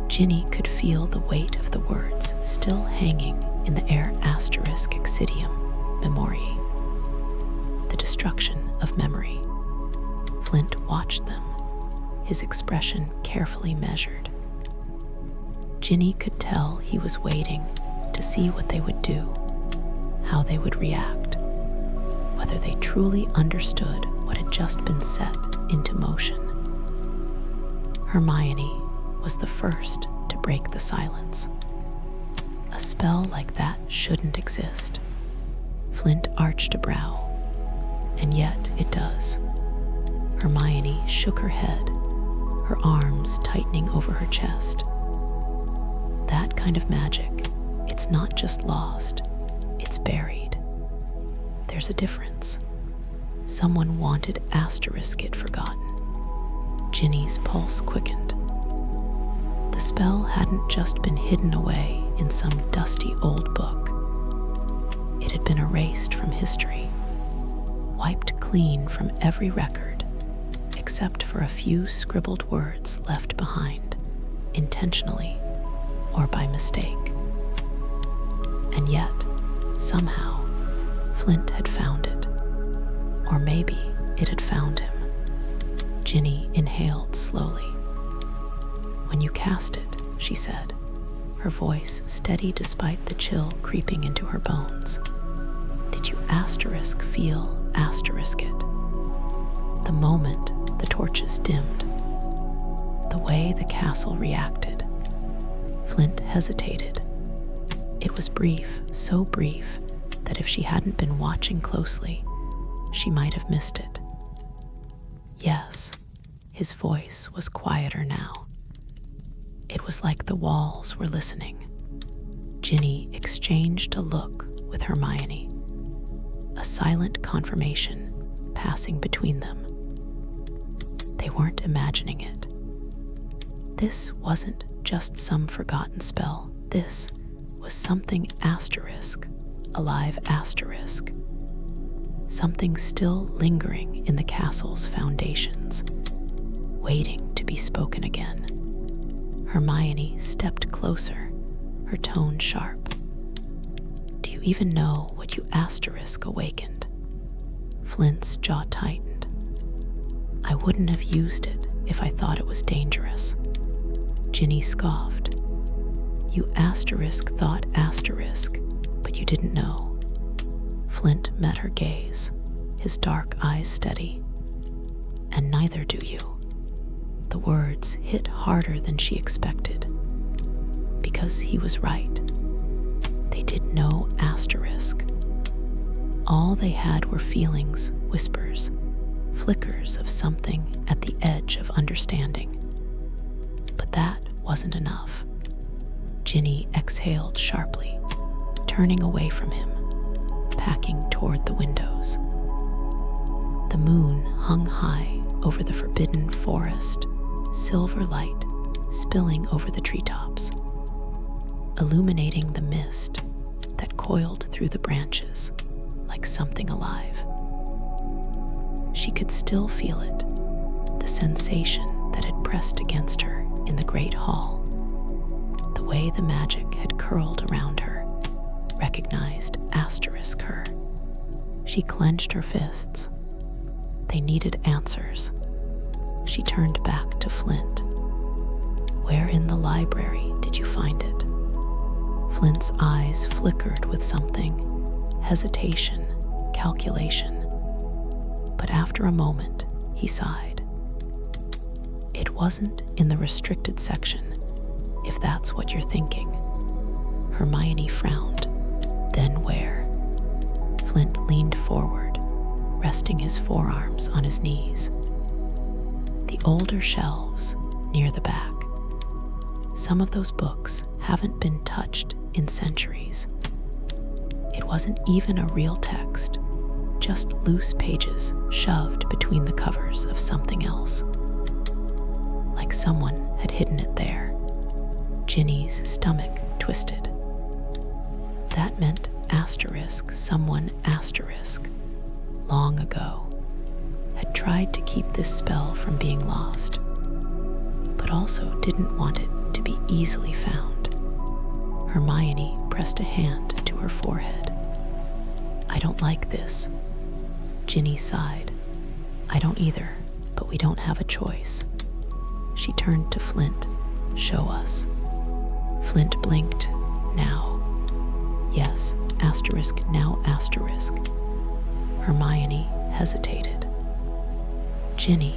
Ginny could feel the weight of the words still hanging in the air asterisk exidium memoriae, the destruction of memory. Flint watched them, his expression carefully measured. Ginny could tell he was waiting to see what they would do, how they would react, whether they truly understood what had just been set into motion. Hermione was the first to break the silence. A spell like that shouldn't exist. Flint arched a brow, and yet it does. Hermione shook her head, her arms tightening over her chest. That kind of magic, it's not just lost, it's buried. There's a difference. Someone wanted asterisk it forgotten. Ginny's pulse quickened. The spell hadn't just been hidden away in some dusty old book. It had been erased from history, wiped clean from every record, except for a few scribbled words left behind, intentionally or by mistake. And yet, somehow, Flint had found it. Or maybe it had found him. Ginny inhaled slowly. "When you cast it," she said, her voice steady despite the chill creeping into her bones, "did you asterisk feel asterisk it? The moment the torches dimmed, the way the castle reacted." Flint hesitated. It was brief, so brief that if she hadn't been watching closely, she might have missed it. Yes, his voice was quieter now. It was like the walls were listening. Ginny exchanged a look with Hermione, a silent confirmation passing between them. They weren't imagining it. This wasn't just some forgotten spell. This was something asterisk, alive asterisk. Something still lingering in the castle's foundations, waiting to be spoken again. Hermione stepped closer, her tone sharp. "Do you even know what you asterisk awakened?" Flint's jaw tightened. "I wouldn't have used it if I thought it was dangerous." Ginny scoffed. "You asterisk thought asterisk, but you didn't know." Flint met her gaze, his dark eyes steady. "And neither do you." The words hit harder than she expected. Because he was right. They did no asterisk. All they had were feelings, whispers, flickers of something at the edge of understanding. But that wasn't enough. Ginny exhaled sharply, turning away from him, packing toward the windows. The moon hung high over the forbidden forest, silver light spilling over the treetops, illuminating the mist that coiled through the branches like something alive. She could still feel it, the sensation that had pressed against her in the great hall, the way the magic had curled around her, recognized asterisk her. She clenched her fists. They needed answers. She turned back to Flint. "Where in the library did you find it?" Flint's eyes flickered with something, hesitation, calculation. But after a moment, he sighed. "It wasn't in the restricted section, if that's what you're thinking." Hermione frowned. "Then where?" Flint leaned forward, resting his forearms on his knees. "The older shelves near the back. Some of those books haven't been touched in centuries. It wasn't even a real text, just loose pages shoved between the covers of something else. Like someone had hidden it there. Ginny's stomach twisted. That meant someone long ago had tried to keep this spell from being lost, but also didn't want it to be easily found. Hermione pressed a hand to her forehead. "I don't like this." Ginny sighed. "I don't either, but we don't have a choice." She turned to Flint. "Show us." Flint blinked. "Now." "Yes, now. Hermione hesitated. "Ginny,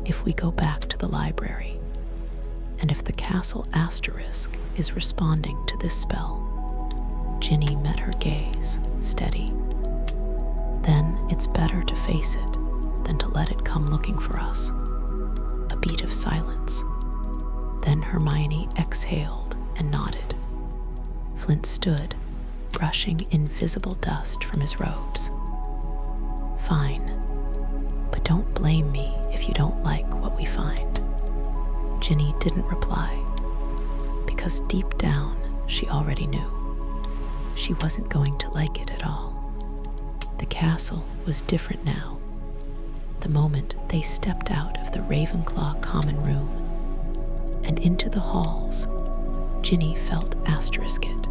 if we go back to the library, and if the castle asterisk is responding to this spell," Ginny met her gaze, steady, "then it's better to face it than to let it come looking for us." A beat of silence. Then Hermione exhaled and nodded. Flint stood, brushing invisible dust from his robes. "Fine, but don't blame me if you don't like what we find." Ginny didn't reply, because deep down she already knew. She wasn't going to like it at all. The castle was different now. The moment they stepped out of the Ravenclaw common room and into the halls, Ginny felt it.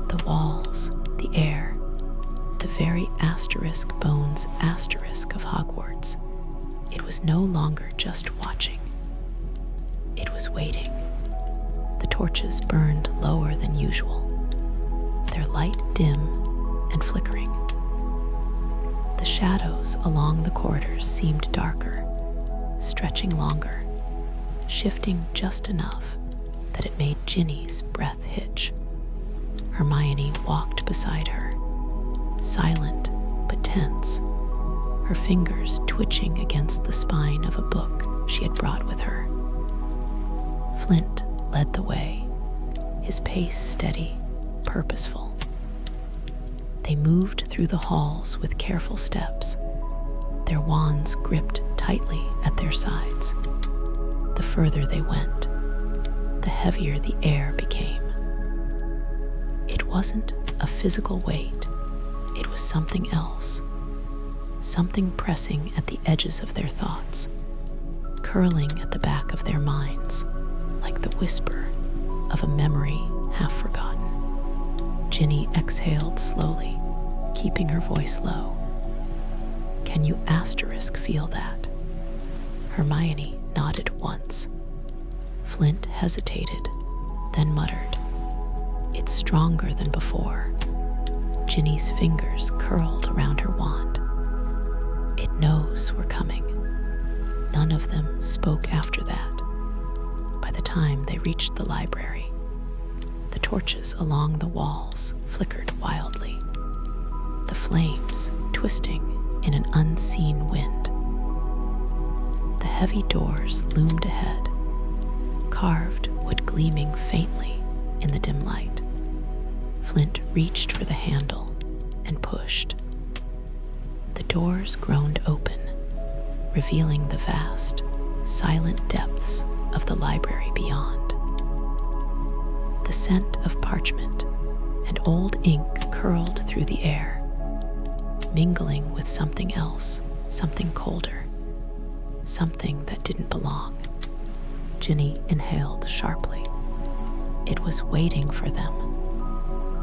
The walls, the air, the very asterisk bones of Hogwarts. It was no longer just watching. It was waiting. The torches burned lower than usual, their light dim and flickering. The shadows along the corridors seemed darker, stretching longer, shifting just enough that it made Ginny's breath hitch. Hermione walked beside her, silent but tense, her fingers twitching against the spine of a book she had brought with her. Flint led the way, his pace steady, purposeful. They moved through the halls with careful steps, their wands gripped tightly at their sides. The further they went, the heavier the air became. It wasn't a physical weight, it was something else, something pressing at the edges of their thoughts, curling at the back of their minds, like the whisper of a memory half forgotten. Ginny exhaled slowly, keeping her voice low. "Can you feel that?" Hermione nodded once. Flint hesitated, then muttered, "It's stronger than before." Ginny's fingers curled around her wand. "It knows we're coming." None of them spoke after that. By the time they reached the library, the torches along the walls flickered wildly, the flames twisting in an unseen wind. The heavy doors loomed ahead, carved wood gleaming faintly in the dim light. Flint reached for the handle and pushed. The doors groaned open, revealing the vast, silent depths of the library beyond. The scent of parchment and old ink curled through the air, mingling with something else, something colder, something that didn't belong. Ginny inhaled sharply. It was waiting for them.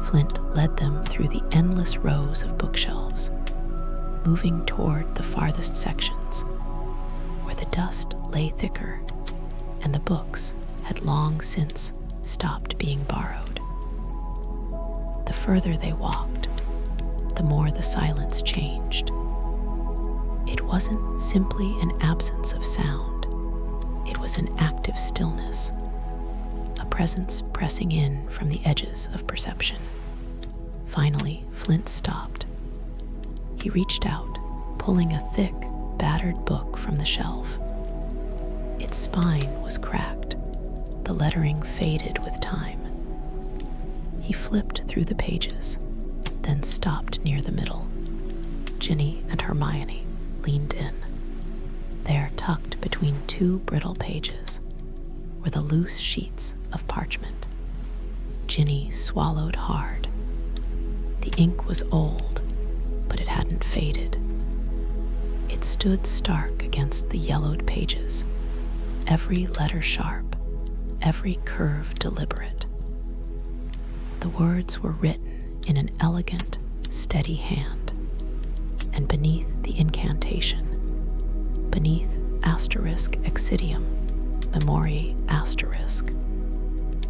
Flint led them through the endless rows of bookshelves, moving toward the farthest sections, where the dust lay thicker and the books had long since stopped being borrowed. The further they walked, the more the silence changed. It wasn't simply an absence of sound. It was an active stillness, a presence pressing in from the edges of perception. Finally, Flint stopped. He reached out, pulling a thick, battered book from the shelf. Its spine was cracked, the lettering faded with time. He flipped through the pages, then stopped near the middle. Ginny and Hermione leaned in. There, tucked between 2 brittle pages were the loose sheets of parchment. Ginny swallowed hard. The ink was old, but it hadn't faded. It stood stark against the yellowed pages, every letter sharp, every curve deliberate. The words were written in an elegant, steady hand, and beneath the incantation, beneath asterisk exidium, memoriae asterisk,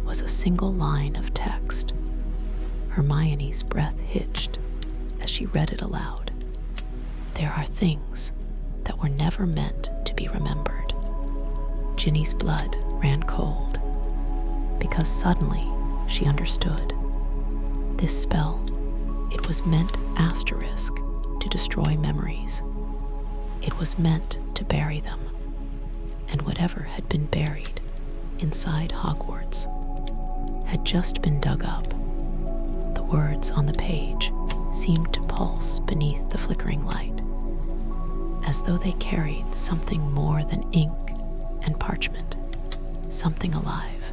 was a single line of text. Hermione's breath hitched as she read it aloud. There are things that were never meant to be remembered. Ginny's blood ran cold, because suddenly she understood. This spell, it was meant asterisk to destroy memories. It was meant to bury them, and whatever had been buried inside Hogwarts had just been dug up. The words on the page seemed to pulse beneath the flickering light, as though they carried something more than ink and parchment, something alive,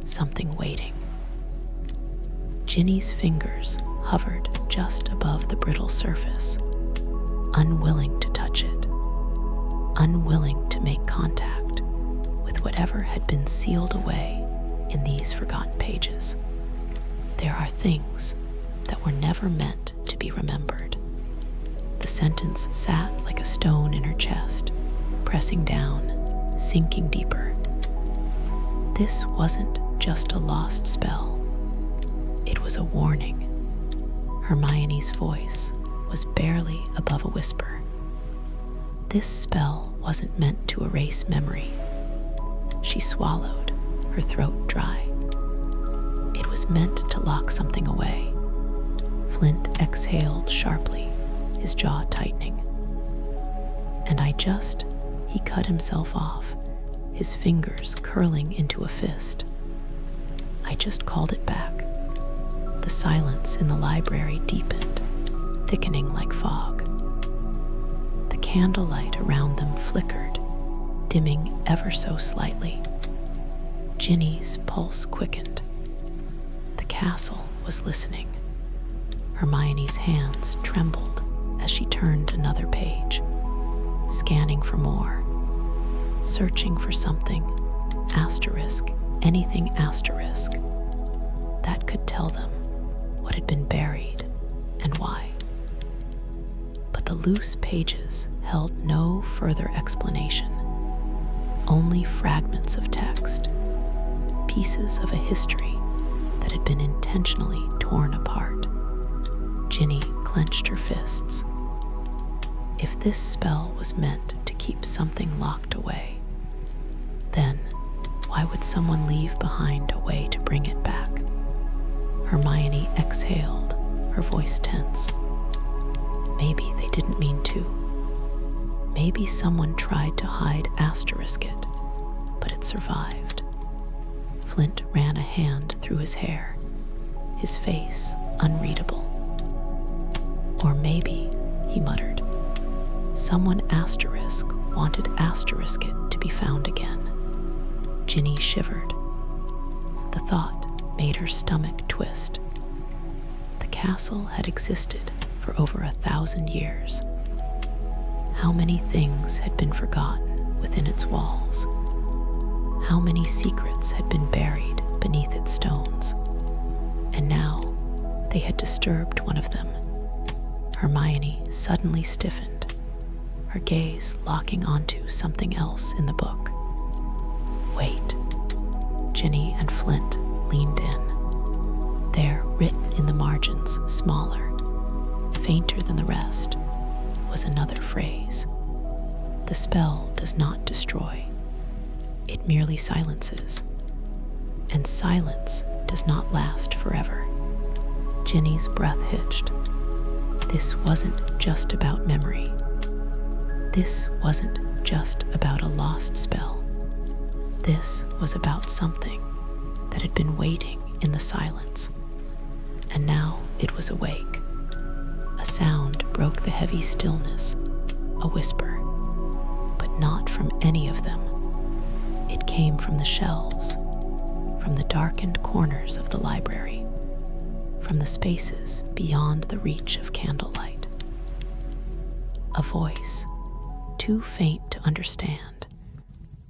something waiting. Ginny's fingers hovered just above the brittle surface, unwilling to touch it, unwilling to make contact with whatever had been sealed away in these forgotten pages. There are things that were never meant to be remembered. The sentence sat like a stone in her chest, pressing down, sinking deeper. This wasn't just a lost spell. It was a warning. Hermione's voice was barely above a whisper. This spell wasn't meant to erase memory. She swallowed, her throat dry. It was meant to lock something away. Flint exhaled sharply, his jaw tightening. And he cut himself off, his fingers curling into a fist. I just called it back. The silence in the library deepened, thickening like fog. The candlelight around them flickered, dimming ever so slightly. Ginny's pulse quickened. The castle was listening. Hermione's hands trembled as she turned another page, scanning for more, searching for something, asterisk, anything asterisk, that could tell them what had been buried and why. But the loose pages held no further explanation, only fragments of text, pieces of a history that had been intentionally torn apart. Ginny clenched her fists. If this spell was meant to keep something locked away, then why would someone leave behind a way to bring it back? Hermione exhaled, her voice tense. Maybe they didn't mean to. Maybe someone tried to hide asterisk it, but it survived. Flint ran a hand through his hair, his face unreadable. Or maybe, he muttered, someone asterisk wanted asterisk it to be found again. Ginny shivered. The thought made her stomach twist. The castle had existed for over 1,000 years. How many things had been forgotten within its walls? How many secrets had been buried beneath its stones? And now they had disturbed one of them. Hermione suddenly stiffened, her gaze locking onto something else in the book. Wait. Ginny and Flint leaned in. There, written in the margins, smaller, fainter than the rest, was another phrase. The spell does not destroy. It merely silences. And silence does not last forever. Ginny's breath hitched. This wasn't just about memory. This wasn't just about a lost spell. This was about something that had been waiting in the silence. And now it was awake. A sound broke the heavy stillness, a whisper. But not from any of them. It came from the shelves, from the darkened corners of the library, from the spaces beyond the reach of candlelight. A voice, too faint to understand,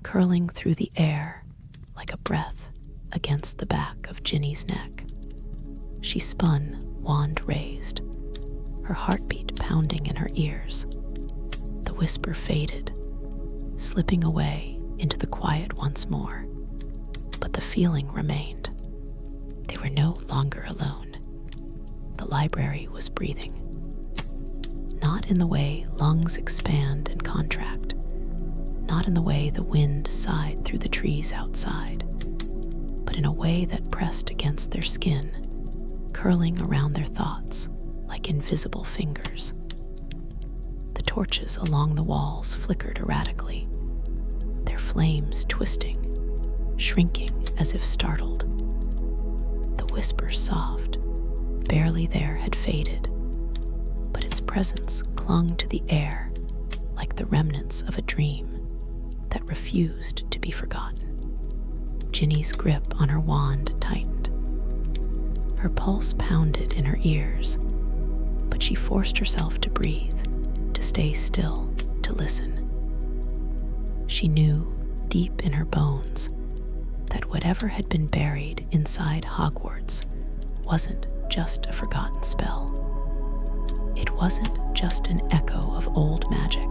curling through the air like a breath against the back of Ginny's neck. She spun, wand raised, her heartbeat pounding in her ears. The whisper faded, slipping away into the quiet once more. But the feeling remained. They were no longer alone. The library was breathing. Not in the way lungs expand and contract, not in the way the wind sighed through the trees outside, but in a way that pressed against their skin, curling around their thoughts like invisible fingers. The torches along the walls flickered erratically, their flames twisting, shrinking as if startled. The whisper soft, barely there, had faded, but its presence clung to the air like the remnants of a dream that refused to be forgotten. Ginny's grip on her wand tightened. Her pulse pounded in her ears, but she forced herself to breathe, to stay still, to listen. She knew, deep in her bones, that whatever had been buried inside Hogwarts wasn't just a forgotten spell. It wasn't just an echo of old magic.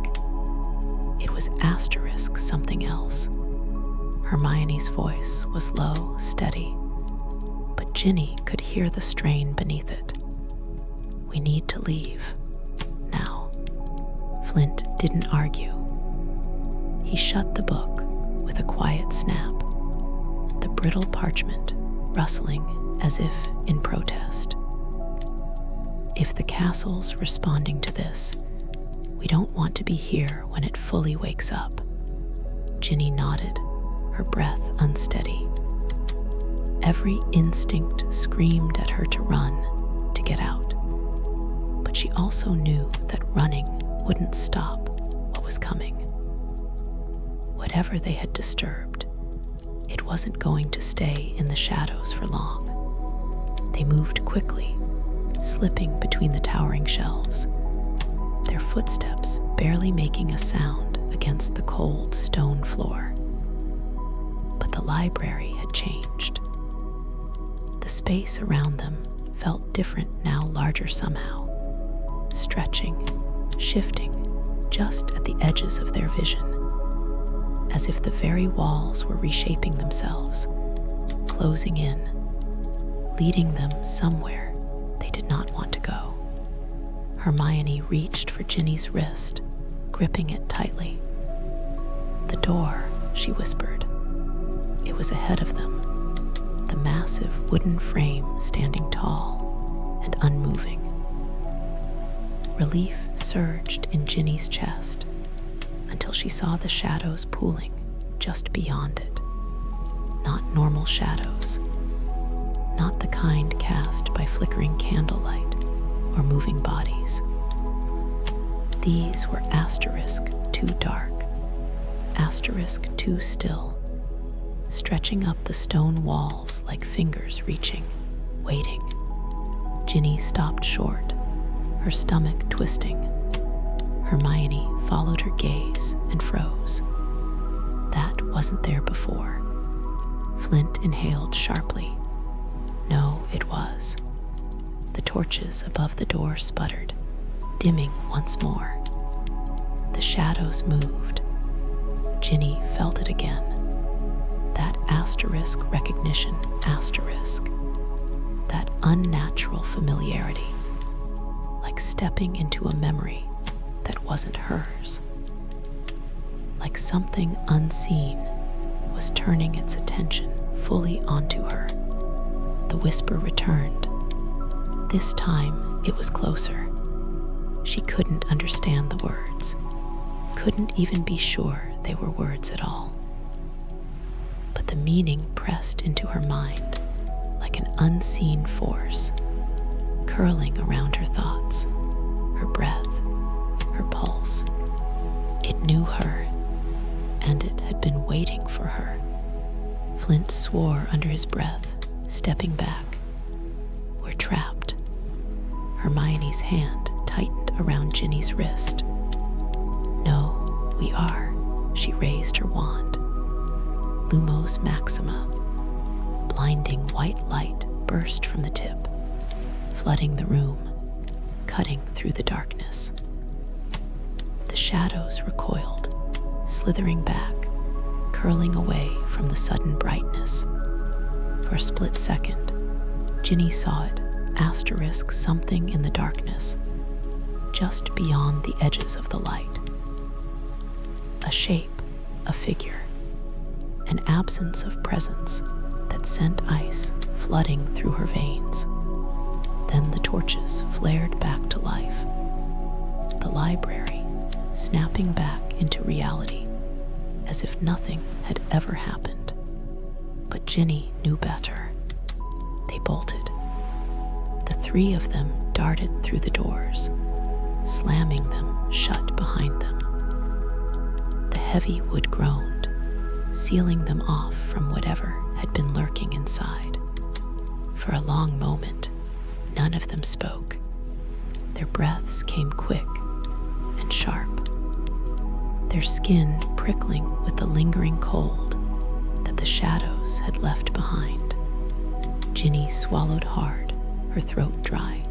It was asterisk something else. Hermione's voice was low, steady, but Ginny could hear the strain beneath it. We need to leave. Now. Flint didn't argue. He shut the book with a quiet snap, the brittle parchment rustling as if in protest. If the castle's responding to this, we don't want to be here when it fully wakes up. Ginny nodded, her breath unsteady. Every instinct screamed at her to run, to get out. But she also knew that running wouldn't stop what was coming. Whatever they had disturbed, it wasn't going to stay in the shadows for long. They moved quickly, slipping between the towering shelves, their footsteps barely making a sound against the cold stone floor. But the library had changed. The space around them felt different now, larger somehow, stretching, shifting just at the edges of their vision, as if the very walls were reshaping themselves, closing in, leading them somewhere they did not want to go. Hermione reached for Ginny's wrist, gripping it tightly. "The door," she whispered. It was ahead of them, the massive wooden frame standing tall and unmoving. Relief surged in Ginny's chest until she saw the shadows pooling just beyond it. Not normal shadows, not the kind cast by flickering candlelight or moving bodies. These were asterisk too dark, asterisk too still, stretching up the stone walls like fingers reaching, waiting. Ginny stopped short, her stomach twisting. Hermione followed her gaze and froze. That wasn't there before. Flint inhaled sharply. No, it was. The torches above the door sputtered, dimming once more. The shadows moved. Ginny felt it again. That asterisk recognition, asterisk. That unnatural familiarity, like stepping into a memory that wasn't hers. Like something unseen was turning its attention fully onto her. The whisper returned. This time it was closer. She couldn't understand the words, couldn't even be sure they were words at all. But the meaning pressed into her mind like an unseen force, curling around her thoughts, her breath, her pulse. It knew her, and it had been waiting for her. Flint swore under his breath, stepping back. We're trapped. Hermione's hand tightened around Ginny's wrist. No, we are. She raised her wand. Lumos Maxima. Blinding white light burst from the tip, flooding the room, cutting through the darkness. The shadows recoiled, slithering back, curling away from the sudden brightness. For a split second, Ginny saw it asterisk something in the darkness, just beyond the edges of the light. A shape, a figure, an absence of presence that sent ice flooding through her veins. Then the torches flared back to life. The library snapping back into reality, as if nothing had ever happened. But Ginny knew better. They bolted. The three of them darted through the doors, slamming them shut behind them. The heavy wood groaned, sealing them off from whatever had been lurking inside. For a long moment, none of them spoke. Their breaths came quick and sharp, their skin prickling with the lingering cold that the shadows had left behind. Ginny swallowed hard, her throat dry.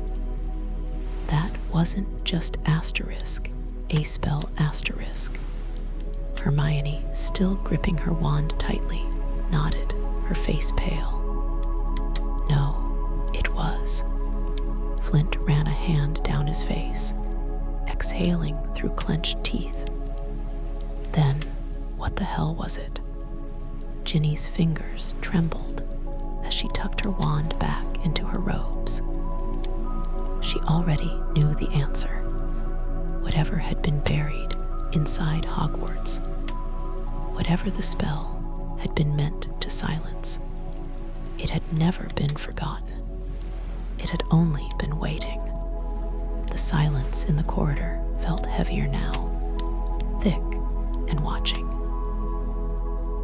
That wasn't just asterisk, a spell asterisk. Hermione, still gripping her wand tightly, nodded, her face pale. No, it was. Flint ran a hand down his face, exhaling through clenched teeth. Then, what the hell was it? Ginny's fingers trembled as she tucked her wand back into her robes. She already knew the answer. Whatever had been buried inside Hogwarts, whatever the spell had been meant to silence, it had never been forgotten. It had only been waiting. The silence in the corridor felt heavier now, thick and watching.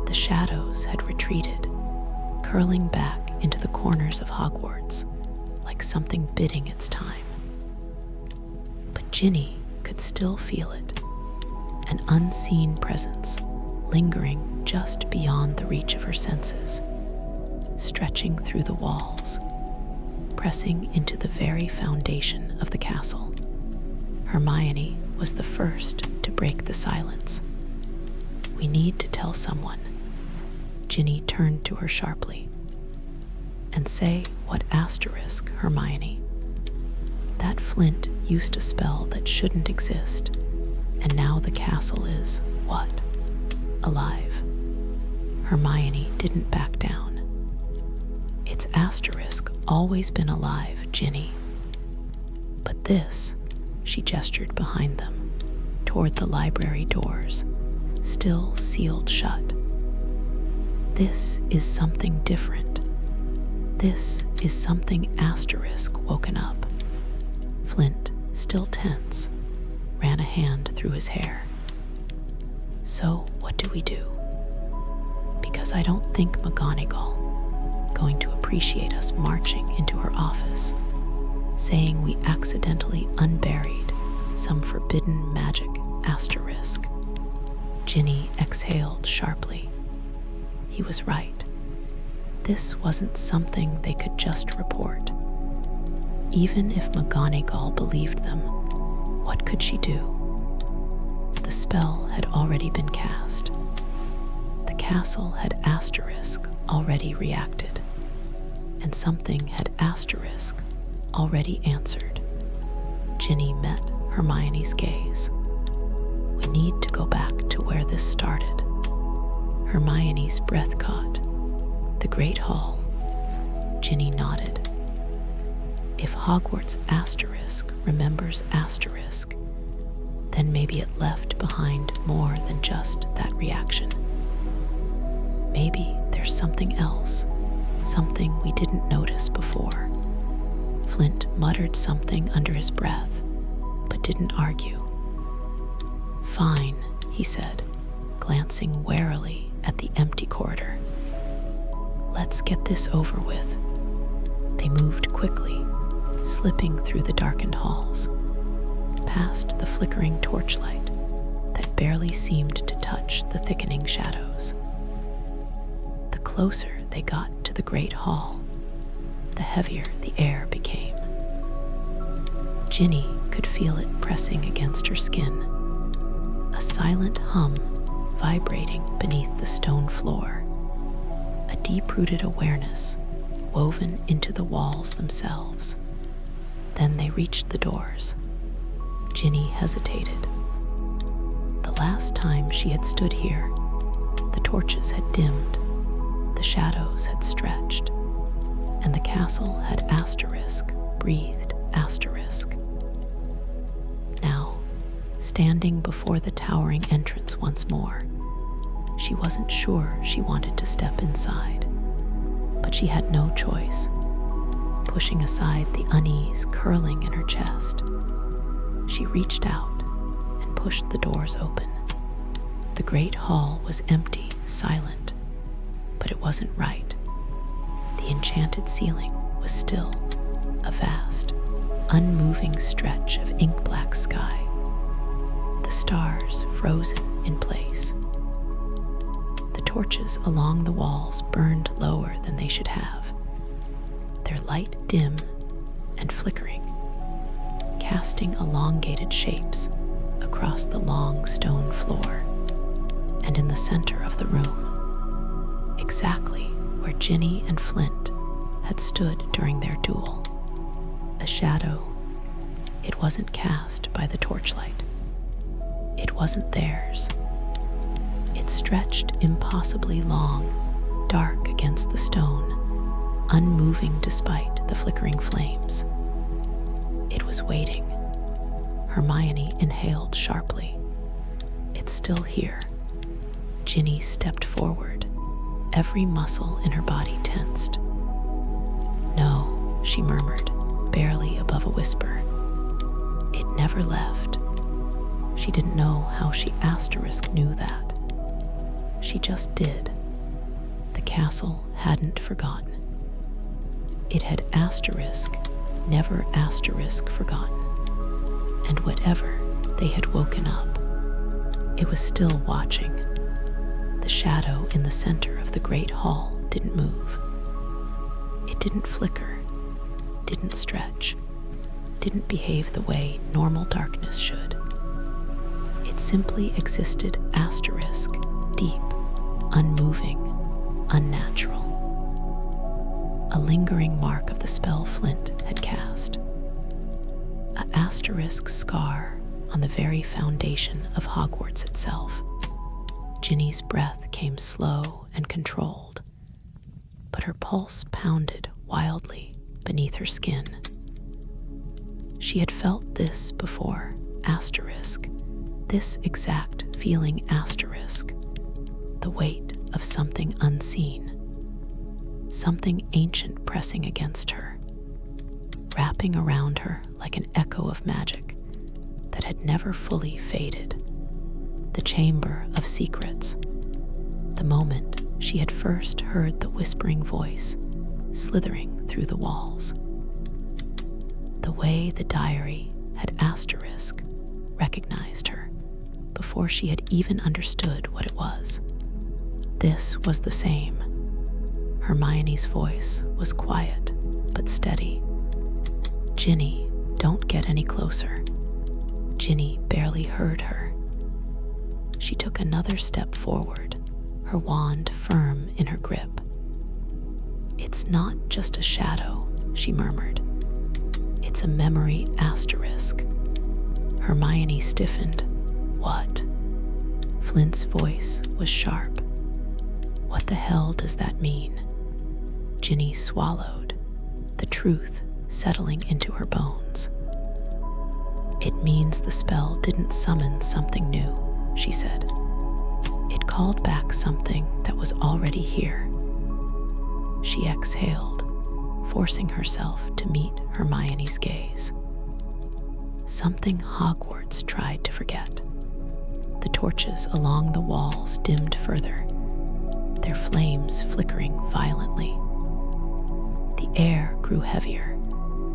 The shadows had retreated, curling back into the corners of Hogwarts like something bidding its time. But Ginny could still feel it, an unseen presence lingering just beyond the reach of her senses, stretching through the walls, pressing into the very foundation of the castle. Hermione was the first to break the silence. We need to tell someone. Ginny turned to her sharply. And say what asterisk, Hermione? That Flint used a spell that shouldn't exist, and now the castle is, what? Alive. Hermione didn't back down. It's asterisk always been alive, Ginny. But this, she gestured behind them, toward the library doors, still sealed shut. This is something different. This is something asterisk woken up. Flint, still tense, ran a hand through his hair. So what do we do? Because I don't think McGonagall going to appreciate us marching into her office, saying we accidentally unburied some forbidden magic asterisk. Ginny exhaled sharply. He was right. This wasn't something they could just report. Even if McGonagall believed them, what could she do? The spell had already been cast. The castle had asterisk already reacted, and something had asterisk already answered. Ginny met Hermione's gaze. We need to go back to where this started. Hermione's breath caught. The Great Hall. Ginny nodded. If Hogwarts asterisk remembers asterisk, then maybe it left behind more than just that reaction. Maybe there's something else, something we didn't notice before. Flint muttered something under his breath, but didn't argue. Fine, he said, glancing warily at the empty corridor. "Let's get this over with." They moved quickly, slipping through the darkened halls, past the flickering torchlight that barely seemed to touch the thickening shadows. The closer they got to the great hall, the heavier the air became. Ginny could feel it pressing against her skin, a silent hum vibrating beneath the stone floor, a deep-rooted awareness woven into the walls themselves. Then they reached the doors. Ginny hesitated. The last time she had stood here, the torches had dimmed, the shadows had stretched, and the castle had breathed asterisk. Now, standing before the towering entrance once more, she wasn't sure she wanted to step inside, but she had no choice. Pushing aside the unease curling in her chest, she reached out and pushed the doors open. The great hall was empty, silent, but it wasn't right. The enchanted ceiling was still, a vast, unmoving stretch of ink-black sky, the stars frozen in place. The torches along the walls burned lower than they should have, their light dim and flickering, casting elongated shapes across the long stone floor. And in the center of the room, exactly where Ginny and Flint had stood during their duel, a shadow. It wasn't cast by the torchlight. It wasn't theirs. It stretched impossibly long, dark against the stone, unmoving despite the flickering flames. It was waiting. Hermione inhaled sharply. "It's still here." Ginny stepped forward, every muscle in her body tensed. "No," she murmured, barely above a whisper. "It never left." She didn't know how she knew that. She just did. The castle hadn't forgotten. It had never forgotten. And whatever they had woken up, it was still watching. The shadow in the center of the great hall didn't move. It didn't flicker, didn't stretch, didn't behave the way normal darkness should. It simply existed deep, unmoving, unnatural. A lingering mark of the spell Flint had cast. A asterisk scar on the very foundation of Hogwarts itself. Ginny's breath came slow and controlled, but her pulse pounded wildly beneath her skin. She had felt this before, this exact feeling, the weight of something unseen, something ancient pressing against her, wrapping around her like an echo of magic that had never fully faded. The Chamber of Secrets, the moment she had first heard the whispering voice slithering through the walls. The way the diary had recognized her before she had even understood what it was. This was the same. Hermione's voice was quiet but steady. "Ginny, don't get any closer." Ginny barely heard her. She took another step forward, her wand firm in her grip. "It's not just a shadow," she murmured. "It's a memory asterisk." Hermione stiffened. "What?" Flint's voice was sharp. "What the hell does that mean?" Ginny swallowed, the truth settling into her bones. "It means the spell didn't summon something new," she said. "It called back something that was already here." She exhaled, forcing herself to meet Hermione's gaze. Something Hogwarts tried to forget. The The torches along the walls dimmed further, their flames flickering violently. The air grew heavier,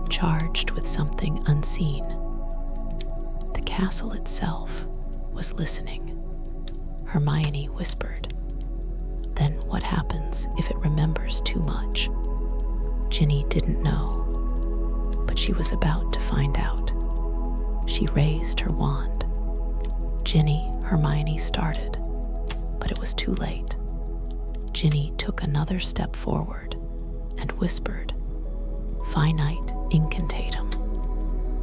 charged with something unseen. The castle itself was listening. Hermione whispered, "Then what happens if it remembers too much?" Ginny didn't know, but she was about to find out. She raised her wand. "Ginny," Hermione started, but it was too late. Ginny took another step forward and whispered, "Finite incantatum."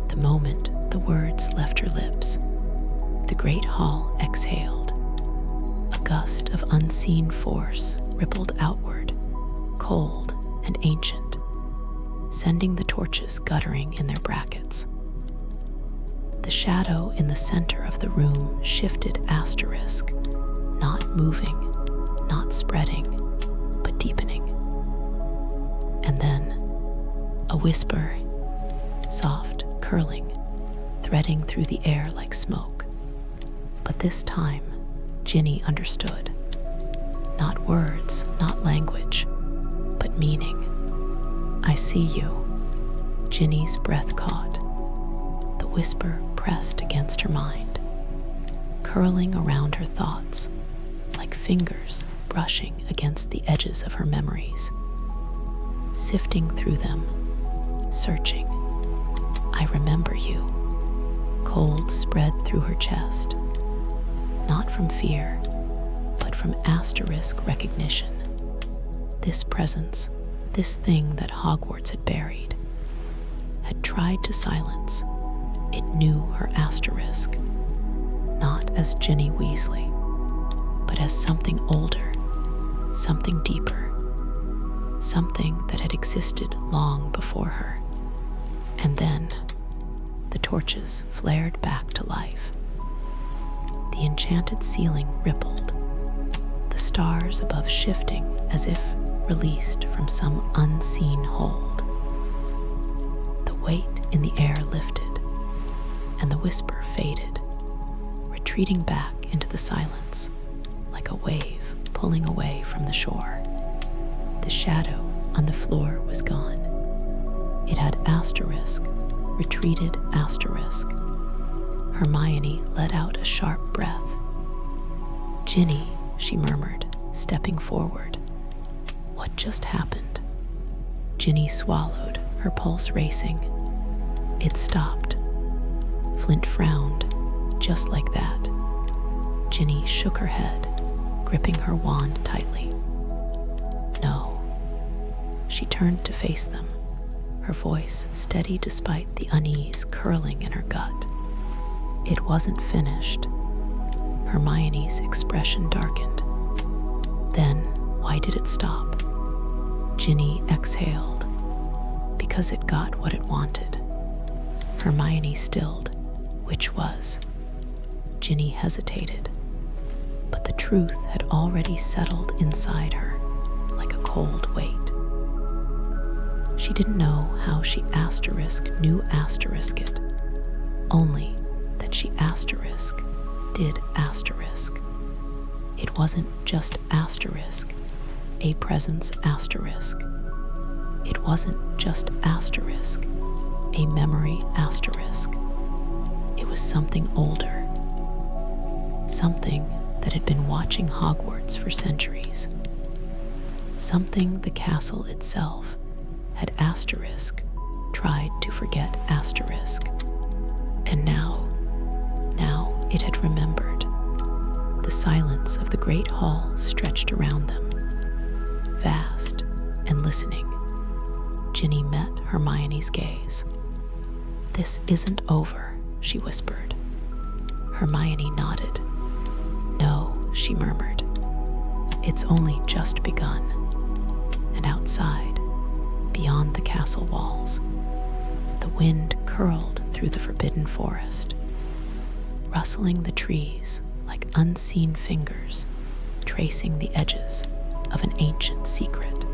The moment the words left her lips, the great hall exhaled. A gust of unseen force rippled outward, cold and ancient, sending the torches guttering in their brackets. The shadow in the center of the room shifted asterisk, not moving, not spreading, but deepening. And then, a whisper, soft, curling, threading through the air like smoke. But this time, Ginny understood. Not words, not language, but meaning. "I see you." Ginny's breath caught. The whisper pressed against her mind, curling around her thoughts like fingers brushing against the edges of her memories, sifting through them, searching. "I remember you." Cold spread through her chest, not from fear, but from asterisk recognition. This presence, this thing that Hogwarts had buried, had tried to silence. It knew her asterisk, not as Ginny Weasley, but as something older, something deeper, something that had existed long before her. And then, the torches flared back to life. The enchanted ceiling rippled, the stars above shifting as if released from some unseen hold. The weight in the air lifted, and the whisper faded, retreating back into the silence like a wave pulling away from the shore. The shadow on the floor was gone. It had asterisk, retreated asterisk. Hermione let out a sharp breath. "Ginny," she murmured, stepping forward. "What just happened?" Ginny swallowed, her pulse racing. It stopped. Flint frowned, just like that. Ginny shook her head, gripping her wand tightly. "No." She turned to face them, her voice steady despite the unease curling in her gut. "It wasn't finished." Hermione's expression darkened. "Then why did it stop?" Ginny exhaled. "Because it got what it wanted." Hermione stilled, which was. Ginny hesitated, but the truth had already settled inside her like a cold weight. She didn't know how she knew asterisk it, only that she did asterisk. It wasn't just asterisk, a presence asterisk. It wasn't just asterisk, a memory asterisk. It was something older, something that had been watching Hogwarts for centuries, something the castle itself had asterisk tried to forget asterisk. And now it had remembered. The silence of the great hall stretched around them, vast and listening. Ginny met Hermione's gaze. "This isn't over," she whispered. Hermione nodded. "No," she murmured. "It's only just begun." And outside, beyond the castle walls, the wind curled through the forbidden forest, rustling the trees like unseen fingers tracing the edges of an ancient secret.